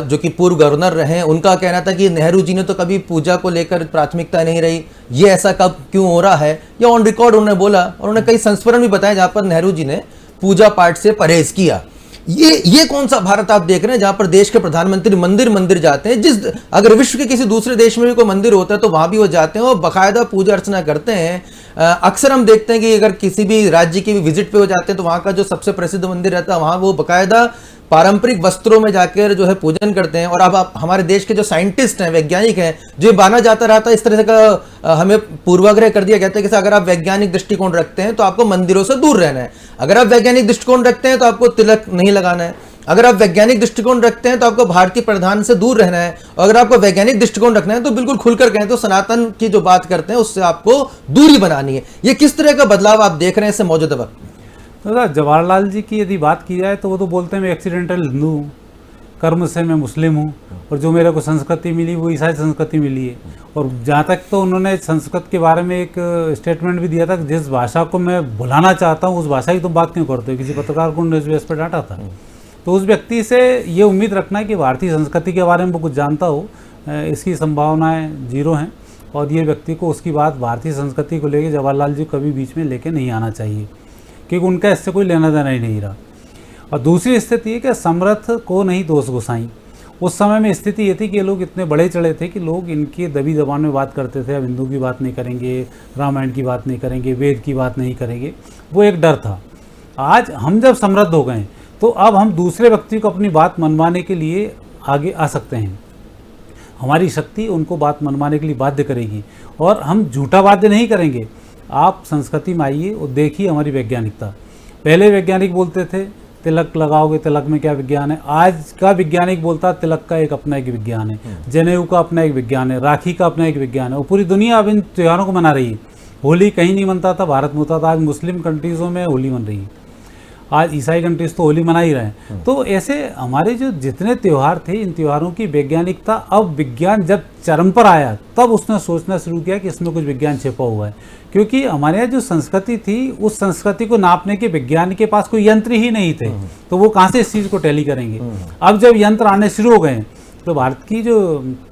जो कि पूर्व गवर्नर रहे। उनका कहना था कि नेहरू जी ने तो कभी पूजा को लेकर प्राथमिकता नहीं रही, ये ऐसा कब क्यों हो रहा है, ये ऑन रिकॉर्ड उन्होंने बोला। और उन्होंने कई संस्मरण भी बताए जहाँ पर नेहरू जी ने पूजा पाठ से परहेज किया। ये कौन सा भारत आप देख रहे हैं जहां पर देश के प्रधानमंत्री मंदिर जाते हैं? अगर विश्व के किसी दूसरे देश में भी कोई मंदिर होता है तो वहां भी वो जाते हैं और बाकायदा पूजा अर्चना करते हैं। अक्सर हम देखते हैं कि अगर किसी भी राज्य की भी विजिट पे हो जाते हैं तो वहां का जो सबसे प्रसिद्ध मंदिर रहता है वहां वो बाकायदा पारंपरिक वस्त्रों में जाकर जो है पूजन करते हैं। और अब आप हमारे देश के जो साइंटिस्ट हैं, वैज्ञानिक हैं, जो माना जाता रहा था, इस तरह का हमें पूर्वाग्रह कर दिया गया था कि अगर आप वैज्ञानिक दृष्टिकोण रखते हैं तो आपको मंदिरों से दूर रहना है, अगर आप वैज्ञानिक दृष्टिकोण रखते हैं तो आपको तिलक नहीं लगाना है, अगर आप वैज्ञानिक दृष्टिकोण रखते हैं तो आपको भारतीय प्रधान से दूर रहना है, और अगर आपको वैज्ञानिक दृष्टिकोण रखना है तो बिल्कुल खुलकर कहें तो सनातन की जो बात करते हैं उससे आपको दूरी बनानी है। ये किस तरह का बदलाव आप देख रहे हैं इससे मौजूदा वक्त? तो जवाहरलाल जी की यदि बात की जाए तो वो तो बोलते हैं मैं एक्सीडेंटल हिंदू हूँ, कर्म से मैं मुस्लिम हूँ, और जो मेरे को संस्कृति मिली वो ईसाई संस्कृति मिली है। और जहाँ तक तो उन्होंने संस्कृत के बारे में एक स्टेटमेंट भी दिया था कि जिस भाषा को मैं भुलाना चाहता हूँ उस भाषा की तुम बात क्यों करते हो। किसी पत्रकार को उन्होंने इस बेस पर डांटा था। तो उस व्यक्ति से ये उम्मीद रखना है कि भारतीय संस्कृति के बारे में वो कुछ जानता हो, इसकी संभावनाएं जीरो हैं। और ये व्यक्ति को उसकी बात भारतीय संस्कृति को लेकर जवाहरलाल जी कभी बीच में लेके नहीं आना चाहिए, क्योंकि उनका इससे कोई लेना देना ही नहीं रहा। और दूसरी स्थिति है कि समर्थ को नहीं दोष गुसाई। उस समय में स्थिति ये थी कि ये लोग इतने बड़े चढ़े थे कि लोग इनके दबी जबान में बात करते थे, अब हिंदू की बात नहीं करेंगे, रामायण की बात नहीं करेंगे, वेद की बात नहीं करेंगे, वो एक डर था। आज हम जब समृद्ध हो गए तो अब हम दूसरे व्यक्ति को अपनी बात मनवाने के लिए आगे आ सकते हैं। हमारी शक्ति उनको बात मनवाने के लिए बाध्य करेगी, और हम झूठा बाध्य नहीं करेंगे। आप संस्कृति में आइए और देखिए हमारी वैज्ञानिकता। पहले वैज्ञानिक बोलते थे तिलक लगाओगे, तिलक में क्या विज्ञान है। आज का वैज्ञानिक बोलता है तिलक का एक अपना एक विज्ञान है, जनेऊ का अपना एक विज्ञान है, राखी का अपना एक विज्ञान है। और पूरी दुनिया अब इन त्योहारों को मना रही है। होली कहीं नहीं मनता था, भारत में होता था, आज मुस्लिम कंट्रीज़ों में होली मन रही है, आज ईसाई कंट्रीज तो होली मना ही रहे हैं। तो ऐसे हमारे जो जितने त्यौहार थे, इन त्योहारों की वैज्ञानिकता, अब विज्ञान जब चरम पर आया तब उसने सोचना शुरू किया कि इसमें कुछ विज्ञान छिपा हुआ है। क्योंकि हमारे यहाँ जो संस्कृति थी, उस संस्कृति को नापने के विज्ञान के पास कोई यंत्र ही नहीं थे, तो वो कहाँ से इस चीज़ को टैली करेंगे। अब जब यंत्र आने शुरू हो गए तो भारत की जो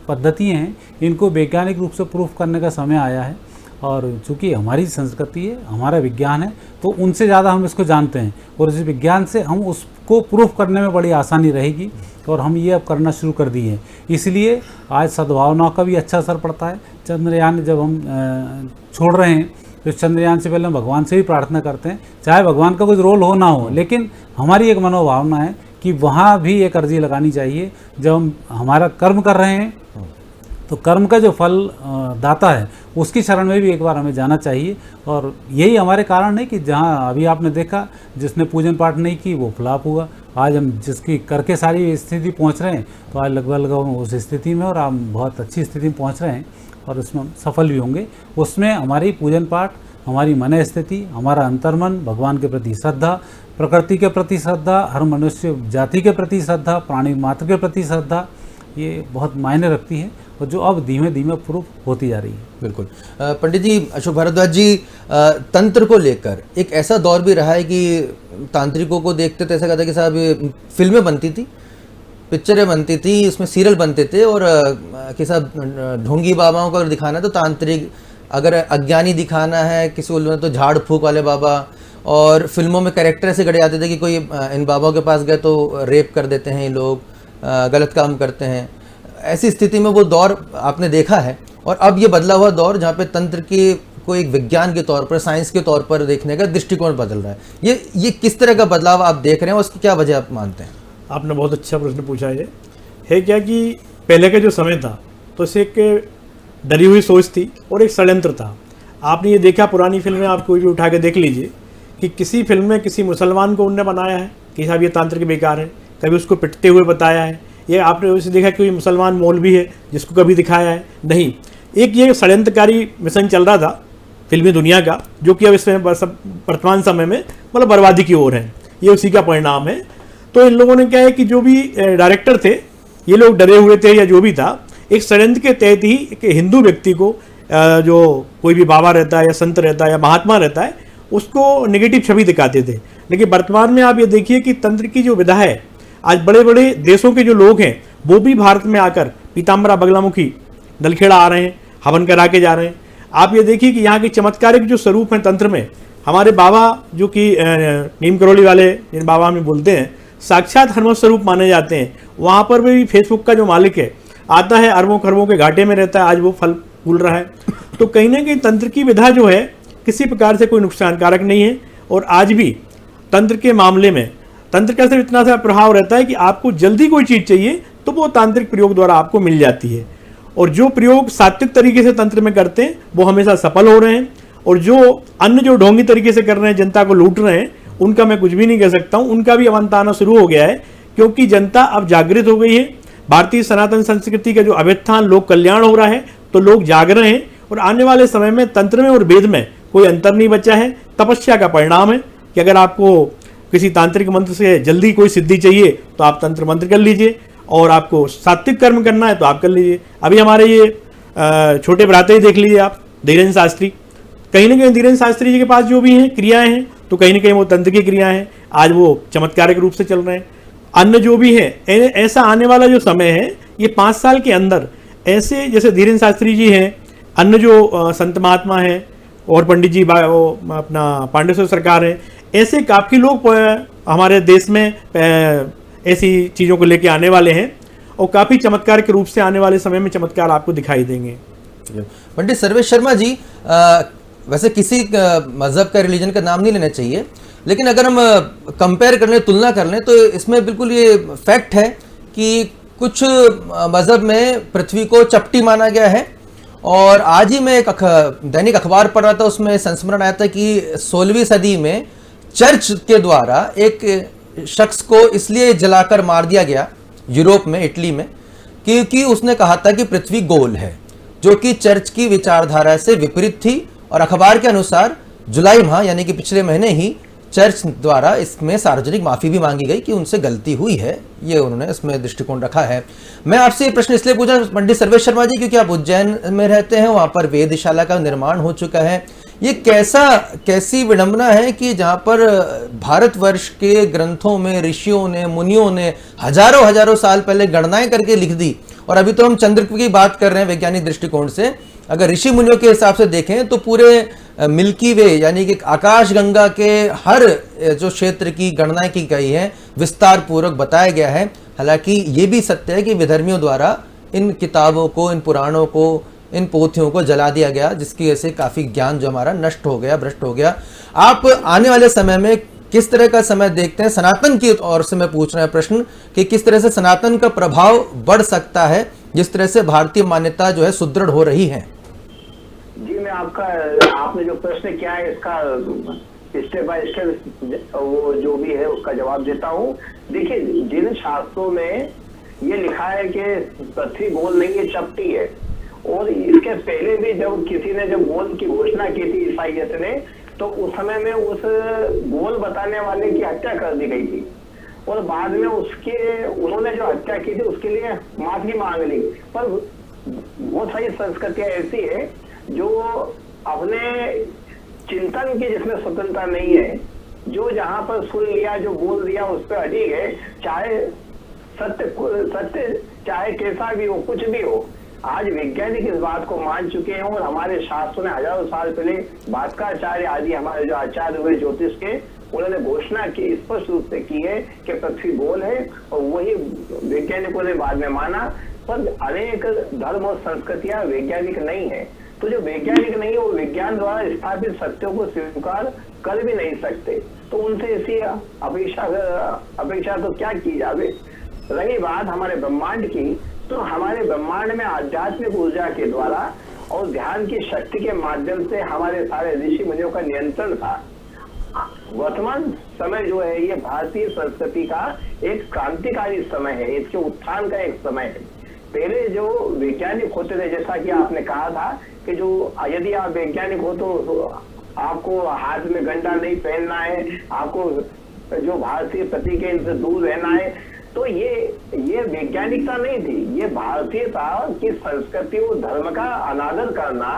पद्धतियाँ हैं इनको वैज्ञानिक रूप से प्रूफ करने का समय आया है। और चूँकि हमारी संस्कृति है, हमारा विज्ञान है, तो उनसे ज़्यादा हम इसको जानते हैं, और इस विज्ञान से हम उसको प्रूफ करने में बड़ी आसानी रहेगी। और हम ये अब करना शुरू कर दिए हैं। इसलिए आज सद्भावनाओं का भी अच्छा असर पड़ता है। चंद्रयान जब हम छोड़ रहे हैं तो चंद्रयान से पहले हम भगवान से भी प्रार्थना करते हैं, चाहे भगवान का कुछ रोल हो ना हो, लेकिन हमारी एक मनोभावना है कि वहाँ भी एक अर्जी लगानी चाहिए। जब हम हमारा कर्म कर रहे हैं तो कर्म का जो फल दाता है उसकी शरण में भी एक बार हमें जाना चाहिए। और यही हमारे कारण है कि जहाँ अभी आपने देखा जिसने पूजन पाठ नहीं की वो फ्लॉप हुआ। आज हम जिसकी करके सारी स्थिति पहुँच रहे हैं, तो आज लगभग उस स्थिति में, और हम बहुत अच्छी स्थिति में पहुँच रहे हैं और उसमें हम सफल भी होंगे। उसमें हमारी पूजन पाठ, हमारी मन स्थिति, हमारा अंतर्मन, भगवान के प्रति श्रद्धा, प्रकृति के प्रति श्रद्धा, हर मनुष्य जाति के प्रति श्रद्धा, प्राणी मात्र के प्रति श्रद्धा, ये बहुत मायने रखती है, और जो अब धीमे धीमे प्रूफ होती जा रही है। बिल्कुल। पंडित जी, अशोक भारद्वाज जी, तंत्र को लेकर एक ऐसा दौर भी रहा है कि तांत्रिकों को देखते थे ऐसा कहता कि साहब ये फिल्में बनती थी, पिक्चरें बनती थी, उसमें सीरियल बनते थे, और कि साहब ढोंगी बाबाओं को अगर दिखाना है तो तांत्रिक, अगर अज्ञानी दिखाना है किसी को तो झाड़ फूक वाले बाबा। और फिल्मों में कैरेक्टर ऐसे गढ़े जाते थे कि कोई इन बाबाओं के पास गए तो रेप कर देते हैं ये लोग, गलत काम करते हैं। ऐसी स्थिति में वो दौर आपने देखा है, और अब ये बदला हुआ दौर जहाँ पे तंत्र की को एक विज्ञान के तौर पर, साइंस के तौर पर देखने का दृष्टिकोण बदल रहा है। ये किस तरह का बदलाव आप देख रहे हैं, उसकी क्या वजह आप मानते हैं? आपने बहुत अच्छा प्रश्न पूछा है क्या कि पहले का जो समय था तो इसे एक डरी हुई सोच थी और एक षड्यंत्र था। आपने ये देखा पुरानी फिल्में, आप कोई भी उठा के देख लीजिए कि किसी फिल्म में किसी मुसलमान को उनने बनाया है कि साहब ये तांत्रिक बेकार है, कभी उसको पिटते हुए बताया है। ये आपने उसे देखा कि कोई मुसलमान मौलवी है जिसको कभी दिखाया है नहीं। एक ये षड्यंत्रकारी मिशन चल रहा था फिल्मी दुनिया का, जो कि अब इसमें वर्तमान समय में मतलब बर्बादी की ओर है। ये उसी का परिणाम है। तो इन लोगों ने क्या है कि जो भी डायरेक्टर थे, ये लोग डरे हुए थे या जो भी था, एक षड्यंत्र के तहत ही एक हिंदू व्यक्ति को, जो कोई भी बाबा रहता है या संत रहता है या महात्मा रहता है, उसको नेगेटिव छवि दिखाते थे। लेकिन वर्तमान में आप ये देखिए कि तंत्र की जो विधा है, आज बड़े बड़े देशों के जो लोग हैं वो भी भारत में आकर पीताम्बरा बगलामुखी दलखेड़ा आ रहे हैं, हवन करा के जा रहे हैं। आप ये देखिए कि यहाँ के चमत्कारिक जो स्वरूप हैं तंत्र में, हमारे बाबा जो कि नीम करोली वाले जिन बाबा हमें बोलते हैं, साक्षात हनुमत स्वरूप माने जाते हैं। वहाँ पर भी फेसबुक का जो मालिक है आता है, अरबों खरबों के घाटे में रहता है, आज वो फल फूल रहा है। तो कहीं ना कहीं तंत्र की विधा जो है किसी प्रकार से कोई नुकसानकारक नहीं है। और आज भी तंत्र के मामले में तंत्र का सिर्फ इतना सा प्रभाव रहता है कि आपको जल्दी कोई चीज़ चाहिए तो वो तांत्रिक प्रयोग द्वारा आपको मिल जाती है। और जो प्रयोग सात्विक तरीके से तंत्र में करते हैं वो हमेशा सफल हो रहे हैं, और जो अन्य जो ढोंगी तरीके से कर रहे हैं, जनता को लूट रहे हैं, उनका मैं कुछ भी नहीं कह सकता हूँ। उनका भी अवंत आना शुरू हो गया है, क्योंकि जनता अब जागृत हो गई है। भारतीय सनातन संस्कृति का जो अभ्युत्थान, लोक कल्याण हो रहा है, तो लोग जाग रहे हैं। और आने वाले समय में तंत्र में और वेद में कोई अंतर नहीं बचा है। तपस्या का परिणाम है, कि अगर आपको किसी तांत्रिक मंत्र से जल्दी कोई सिद्धि चाहिए तो आप तंत्र मंत्र कर लीजिए, और आपको सात्विक कर्म करना है तो आप कर लीजिए। अभी हमारे ये छोटे भ्राते ही देख लीजिए आप, धीरेन्द्र शास्त्री, कहीं ना कहीं धीरेन्द्र शास्त्री जी के पास जो भी हैं क्रियाएं हैं तो कहीं ना कहीं वो तंत्र की क्रियाएं हैं, आज वो चमत्कारिक रूप से चल रहे हैं। अन्य जो भी है, ऐसा आने वाला जो समय है ये 5 साल के अंदर ऐसे, जैसे धीरेन्द्र शास्त्री जी हैं, अन्य जो संत महात्मा हैं और पंडित जी वो अपना पांडेश्वर सरकार है, ऐसे काफ़ी लोग हमारे देश में ऐसी चीज़ों को लेके आने वाले हैं और काफ़ी चमत्कार के रूप से आने वाले समय में चमत्कार आपको दिखाई देंगे। पंडित सर्वेश शर्मा जी, वैसे किसी मजहब का, रिलीजन का नाम नहीं लेना चाहिए, लेकिन अगर हम कंपेयर कर लें, तुलना कर लें, तो इसमें बिल्कुल ये फैक्ट है कि कुछ मजहब में पृथ्वी को चपटी माना गया है। और आज ही मैं एक दैनिक अखबार पढ़ रहा था, उसमें संस्मरण आया था कि 16वीं सदी में चर्च के द्वारा एक शख्स को इसलिए जलाकर मार दिया गया यूरोप में, इटली में, क्योंकि उसने कहा था कि पृथ्वी गोल है, जो कि चर्च की विचारधारा से विपरीत थी। और अखबार के अनुसार जुलाई माह यानी कि पिछले महीने ही चर्च द्वारा इसमें सार्वजनिक माफी भी मांगी गई कि उनसे गलती हुई है, ये उन्होंने इसमें दृष्टिकोण रखा है। मैं आपसे ये प्रश्न इसलिए पूछा पंडित सर्वेश शर्मा जी, क्योंकि आप उज्जैन में रहते हैं, वहां पर वेदशाला का निर्माण हो चुका है। ये कैसी विडंबना है कि जहां पर भारतवर्ष के ग्रंथों में ऋषियों ने, मुनियों ने हजारों साल पहले गणनाएं करके लिख दी, और अभी तो हम चंद्र की बात कर रहे हैं वैज्ञानिक दृष्टिकोण से। अगर ऋषि मुनियों के हिसाब से देखें तो पूरे मिल्की वे यानी कि आकाश गंगा के हर जो क्षेत्र की गणना की गई है, विस्तार पूर्वक बताया गया है। हालांकि ये भी सत्य है कि विधर्मियों द्वारा इन किताबों को, इन पुराणों को, इन पोथियों को जला दिया गया, जिसकी वजह से काफी ज्ञान जो हमारा नष्ट हो गया, भ्रष्ट हो गया। आप आने वाले समय में किस तरह का समय देखते हैं? सनातन की ओर से मैं पूछ रहा हूं प्रश्न कि किस तरह से सनातन का प्रभाव बढ़ सकता है, जिस तरह से भारतीय मान्यता जो है सुदृढ़ हो रही है। जी, मैं आपने जो प्रश्न किया है इसका स्टेप बाय स्टेप वो जो भी है उसका जवाब देता हूँ। देखिए, जिन शास्त्रों में ये लिखा है कि पृथ्वी गोल नहीं है, चपटी है, और इसके पहले भी जब किसी ने जब गोल की घोषणा की थी ईसाइयत ने, तो उस समय में उस गोल बताने वाले की हत्या कर दी गई थी, और बाद में उन्होंने जो हत्या की थी उसके लिए माफी मांग ली। पर बहुत सारी संस्कृतियां ऐसी है जो अपने चिंतन की, जिसमें स्वतंत्रता नहीं है, जो जहां पर सुन लिया, जो बोल दिया उस पर अड़ी है, चाहे सत्य चाहे कैसा भी हो, कुछ भी हो। आज वैज्ञानिक इस बात को मान चुके हैं, और हमारे शास्त्रों ने हजारों साल पहले भास्कराचार्य आदि हमारे जो आचार्य हुए ज्योतिष के, उन्होंने घोषणा की, स्पष्ट रूप से की है कि पृथ्वी गोल है, और वही वैज्ञानिकों ने बाद में माना। पर अनेक धर्म और संस्कृतियां वैज्ञानिक नहीं है, तो जो वैज्ञानिक नहीं है वो विज्ञान द्वारा स्थापित सत्यों को स्वीकार कर भी नहीं सकते, तो उनसे ऐसी अपेक्षा तो क्या की जावे। रही बात हमारे ब्रह्मांड की, तो हमारे ब्रह्मांड में आध्यात्मिक ऊर्जा के द्वारा और ध्यान की शक्ति के माध्यम से हमारे सारे ऋषि मुनियों का नियंत्रण था। वर्तमान समय जो है ये भारतीय संस्कृति का एक क्रांतिकारी समय है, इसके उत्थान का एक समय है। पहले जो वैज्ञानिक होते थे, जैसा कि आपने कहा था कि जो यदि आप वैज्ञानिक हो तो आपको हाथ में गंडा नहीं पहनना है, आपको जो भारतीय प्रतीक है इनसे दूर रहना है, तो ये वैज्ञानिकता नहीं थी, ये भारतीयता की संस्कृति और धर्म का अनादर करना,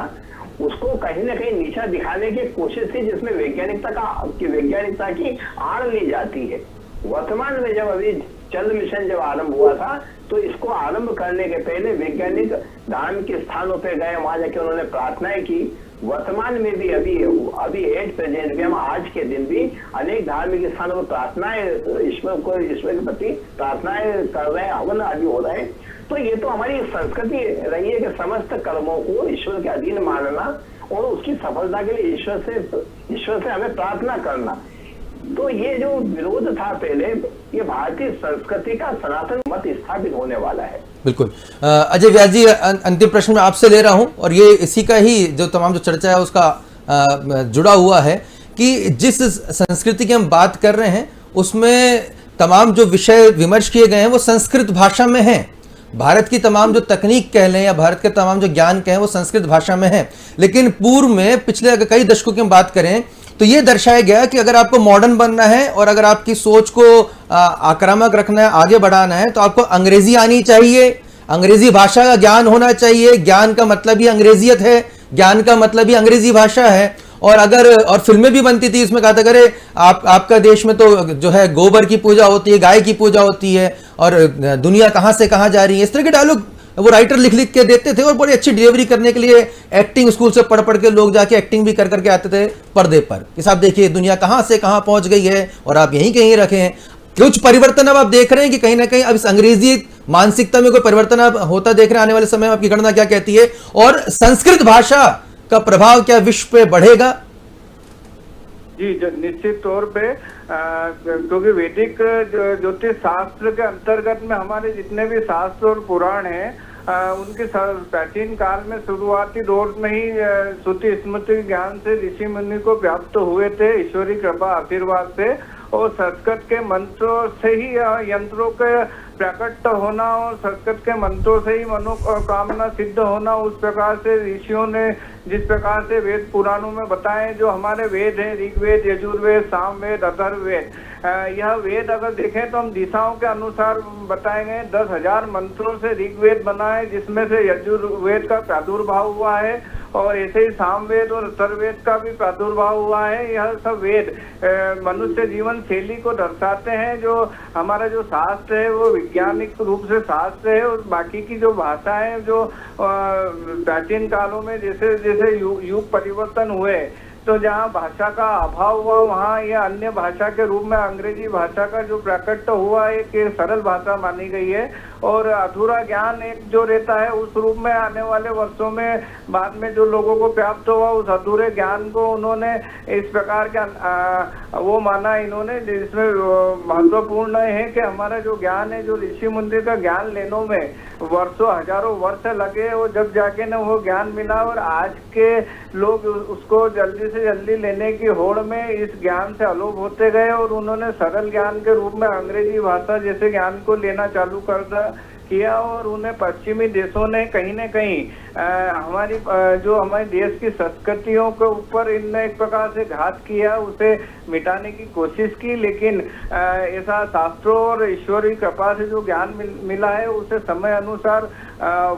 उसको कहीं ना कहीं नीचा दिखाने की कोशिश थी, जिसमें वैज्ञानिकता की आड़ ली जाती है। वर्तमान में जब अभी चंद्र मिशन जब आरंभ हुआ था, तो इसको आरंभ करने के पहले वैज्ञानिक धार्मिक स्थानों पर गए, वहां जाके उन्होंने प्रार्थनाएं की। वर्तमान में भी अभी एट प्रेजेंट भी हम आज के दिन भी अनेक धार्मिक स्थानों पर प्रार्थनाएं, ईश्वर के प्रति प्रार्थनाएं कर रहे हैं, हवन आदि हो रहे हैं। तो ये तो हमारी संस्कृति रही है कि समस्त कर्मों को ईश्वर के अधीन मानना और उसकी सफलता के लिए ईश्वर से हमें प्रार्थना करना। तो ये जो विरोध था पहले, ये भारतीय संस्कृति का सनातन मत स्थापित होने वाला है। बिल्कुल। अजय व्यास जी, अंतिम प्रश्न मैं आपसे ले रहा हूं, और ये इसी का ही जो तमाम जो चर्चा है उसका जुड़ा हुआ है कि जिस संस्कृति की हम बात कर रहे हैं उसमें तमाम जो विषय विमर्श किए गए हैं वो संस्कृत भाषा में हैं। भारत की तमाम जो तकनीक कह लें या भारत के तमाम जो ज्ञान कहें वो संस्कृत भाषा में है। लेकिन पूर्व में पिछले कई दशकों की हम बात करें तो ये दर्शाया गया कि अगर आपको मॉडर्न बनना है और अगर आपकी सोच को आक्रामक रखना है, आगे बढ़ाना है, तो आपको अंग्रेजी आनी चाहिए, अंग्रेजी भाषा का ज्ञान होना चाहिए। ज्ञान का मतलब ही अंग्रेजियत है, ज्ञान का मतलब ही अंग्रेजी भाषा है। और फिल्में भी बनती थी, इसमें कहा था करे आपका देश में तो जो है गोबर की पूजा होती है, गाय की पूजा होती है, और दुनिया कहां से कहां जा रही है। इस तरह के डायलॉग वो राइटर लिख लिख के देते थे, और बड़ी अच्छी डिलीवरी करने के लिए एक्टिंग स्कूल से पढ़ पढ़ के लोग जाके एक्टिंग भी कर करके आते थे पर्दे पर कि साहब देखिए दुनिया कहां से कहां पहुंच गई है और आप यहीं कहीं रखे हैं। कुछ परिवर्तन अब आप देख रहे हैं कि कहीं ना कहीं अब इस अंग्रेजी मानसिकता में कोई परिवर्तन अब होता देख रहे हैं। आने वाले समय में आपकी गणना क्या कहती है, और संस्कृत भाषा का प्रभाव क्या विश्व पे बढ़ेगा? जी, निश्चित तौर पे क्योंकि वैदिक ज्योतिष शास्त्र के अंतर्गत में हमारे जितने भी शास्त्र और पुराण हैं, उनके प्राचीन काल में शुरुआती दौर में ही श्रुति स्मृति ज्ञान से ऋषि मुनि को प्राप्त हुए थे, ईश्वरी कृपा आशीर्वाद से। और संस्कृत के मंत्रों से ही यंत्रों के प्रकट होना और संस्कृत के मंत्रों से ही मनोकामना सिद्ध होना, उस प्रकार से ऋषियों ने जिस प्रकार से वेद पुराणों में बताए, जो हमारे वेद है, ऋग्वेद, यजुर्वेद, सामवेद, अथर्ववेद, यह वेद अगर देखें तो हम दिशाओं के अनुसार बताए गए 10,000 मंत्रों से ऋग्वेद बना है, जिसमें से यजुर्वेद का प्रादुर्भाव हुआ है, और ऐसे ही सामवेद और अथर्ववेद का भी प्रादुर्भाव हुआ है। यह सब वेद मनुष्य जीवन शैली को दर्शाते हैं। जो हमारा जो शास्त्र है वो वैज्ञानिक रूप से शास्त्र है, और बाकी की जो भाषा है जो प्राचीन कालों में जैसे जैसे युग परिवर्तन हुए, तो जहाँ भाषा का अभाव हुआ वहाँ यह अन्य भाषा के रूप में अंग्रेजी भाषा का जो प्रकट हुआ एक सरल भाषा मानी गई है। और अधूरा ज्ञान एक जो रहता है उस रूप में आने वाले वर्षों में बाद में जो लोगों को प्राप्त हुआ, उस अधूरे ज्ञान को उन्होंने इस प्रकार का वो माना इन्होंने, जिसमें महत्वपूर्ण है कि हमारा जो ज्ञान है, जो ऋषि मुनि का ज्ञान लेने में वर्षों हजारों वर्ष लगे, और जब जाके न वो ज्ञान मिला, और आज के लोग उसको जल्दी से जल्दी लेने की होड़ में इस ज्ञान से अलोप होते गए, और उन्होंने सरल ज्ञान के रूप में अंग्रेजी भाषा जैसे ज्ञान को लेना चालू कर किया। और उन्हें पश्चिमी देशों ने कहीं न कहीं हमारी जो हमारे देश की संस्कृतियों के ऊपर इनने एक प्रकार से घात किया, उसे मिटाने की कोशिश की। लेकिन ऐसा शास्त्रों और ईश्वरी कृपा से जो ज्ञान मिला है उसे समय अनुसार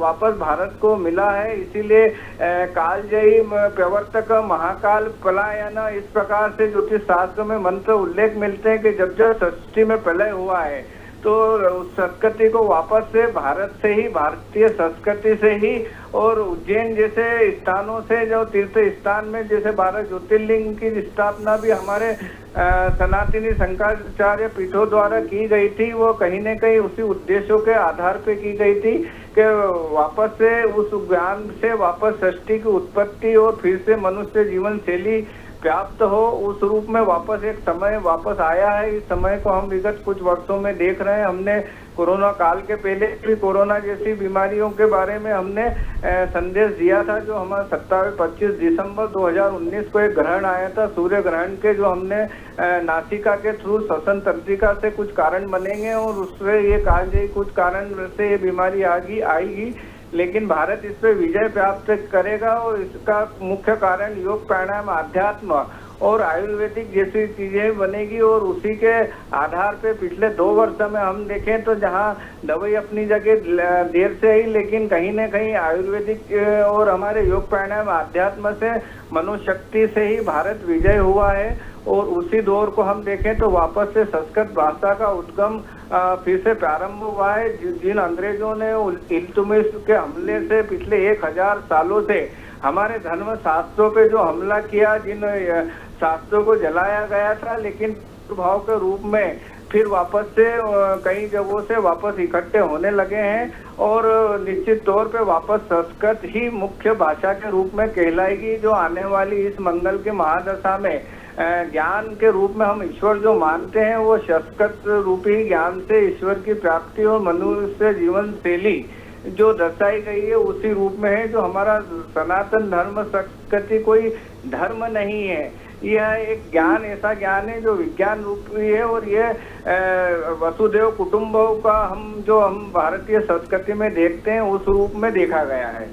वापस भारत को मिला है। इसीलिए कालजयी प्रवर्तक महाकाल पलायन, इस प्रकार से ज्योतिष शास्त्र में मंत्र उल्लेख मिलते हैं कि जब जब सृष्टि में प्रलय हुआ है तो उस संस्कृति को वापस से भारत से ही, भारतीय संस्कृति से ही, और उज्जैन जैसे स्थानों से, जो तीर्थ स्थान में जैसे 12 ज्योतिर्लिंग की स्थापना भी हमारे सनातनी शंकराचार्य पीठों द्वारा की गई थी, वो कहीं न कहीं उसी उद्देश्यों के आधार पे की गई थी कि वापस से उस ज्ञान से वापस सृष्टि की उत्पत्ति और फिर से मनुष्य जीवन शैली प्राप्त हो, उस रूप में वापस एक समय वापस आया है। इस समय को हम विगत कुछ वर्षों में देख रहे हैं। हमने कोरोना काल के पहले भी कोरोना जैसी बीमारियों के बारे में हमने संदेश दिया था। जो हमारा 27-25 दिसंबर 2019 को एक ग्रहण आया था, सूर्य ग्रहण के, जो हमने नासिका के थ्रू श्वसन तंत्रिका से कुछ कारण बनेंगे और उससे ये कालजयी कुछ कारण से ये बीमारी आएगी, लेकिन भारत इस पे विजय प्राप्त करेगा। और इसका मुख्य कारण योग, प्राणायाम, अध्यात्म और आयुर्वेदिक जैसी चीजें बनेगी। और उसी के आधार पे पिछले 2 वर्ष में हम देखें तो जहां दवाई अपनी जगह देर से आई, लेकिन कहीं न कहीं आयुर्वेदिक और हमारे योग, प्राणायाम, अध्यात्म से, मनोशक्ति से ही भारत विजय हुआ है। और उसी दौर को हम देखें तो वापस से संस्कृत भाषा का उद्गम फिर से प्रारंभ हुआ है। जिन अंग्रेजों ने इल्तुतमिश के हमले से पिछले 1000 सालों से हमारे धर्म शास्त्रों पे जो हमला किया, जिन शास्त्रों को जलाया गया था, लेकिन प्रभाव के रूप में फिर वापस से कई जगहों से वापस इकट्ठे होने लगे हैं। और निश्चित तौर पे वापस संस्कृत ही मुख्य भाषा के रूप में कहलाएगी, जो आने वाली इस मंगल की महादशा में ज्ञान के रूप में हम ईश्वर जो मानते हैं, वो संस्कृत रूपी ज्ञान से ईश्वर की प्राप्ति और मनुष्य जीवन शैली जो दर्शाई गई है उसी रूप में है। जो हमारा सनातन धर्म, संस्कृति कोई धर्म नहीं है, यह एक ज्ञान, ऐसा ज्ञान है जो विज्ञान रूपी है। और ये वसुदेव कुटुंबों का हम भारतीय संस्कृति में देखते हैं, उस रूप में देखा गया है।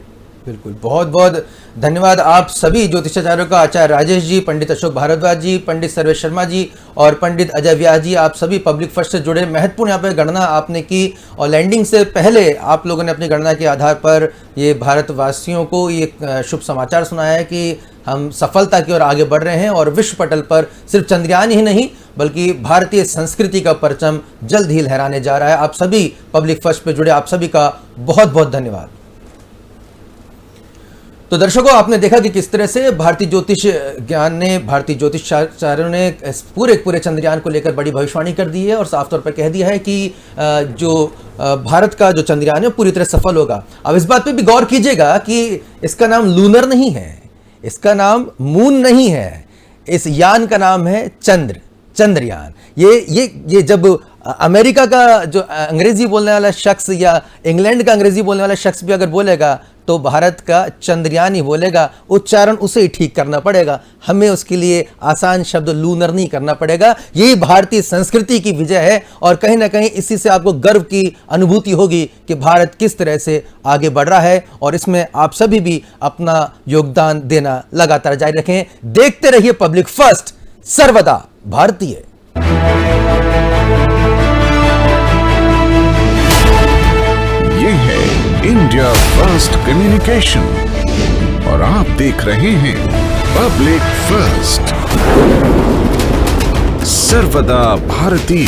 बिल्कुल, बहुत बहुत धन्यवाद आप सभी ज्योतिषाचार्यों का, आचार्य राजेश जी, पंडित अशोक भारद्वाज जी, पंडित सर्वेश शर्मा जी और पंडित अजय व्यास जी। आप सभी पब्लिक फर्स्ट से जुड़े, महत्वपूर्ण यहाँ पे गणना आपने की और लैंडिंग से पहले आप लोगों ने अपनी गणना के आधार पर ये भारतवासियों को ये शुभ समाचार सुनाया है कि हम सफलता की ओर आगे बढ़ रहे हैं और विश्व पटल पर सिर्फ चंद्रयान ही नहीं बल्कि भारतीय संस्कृति का परचम जल्द ही लहराने जा रहा है। आप सभी पब्लिक फर्स्ट पे जुड़े आप सभी का बहुत बहुत धन्यवाद। तो दर्शकों, आपने देखा कि किस तरह से भारतीय ज्योतिष ज्ञान ने, भारतीय ज्योतिषाचार्यों ने पूरे चंद्रयान को लेकर बड़ी भविष्यवाणी कर दी है और साफ तौर पर कह दिया है कि जो भारत का जो चंद्रयान है पूरी तरह सफल होगा। अब इस बात पे भी गौर कीजिएगा कि इसका नाम लूनर नहीं है, इसका नाम मून नहीं है, इस यान का नाम है चंद्रयान। ये जब अमेरिका का जो अंग्रेजी बोलने वाला शख्स या इंग्लैंड का अंग्रेजी बोलने वाला शख्स भी अगर बोलेगा तो भारत का चंद्रयान ही बोलेगा, उच्चारण उसे ही ठीक करना पड़ेगा, हमें उसके लिए आसान शब्द लूनर नहीं करना पड़ेगा। यही भारतीय संस्कृति की विजय है और कहीं ना कहीं इसी से आपको गर्व की अनुभूति होगी कि भारत किस तरह से आगे बढ़ रहा है और इसमें आप सभी भी अपना योगदान देना लगातार जारी रखें। देखते रहिए पब्लिक फर्स्ट, सर्वदा भारतीय। ये है इंडिया फर्स्ट कम्युनिकेशन और आप देख रहे हैं पब्लिक फर्स्ट, सर्वदा भारतीय।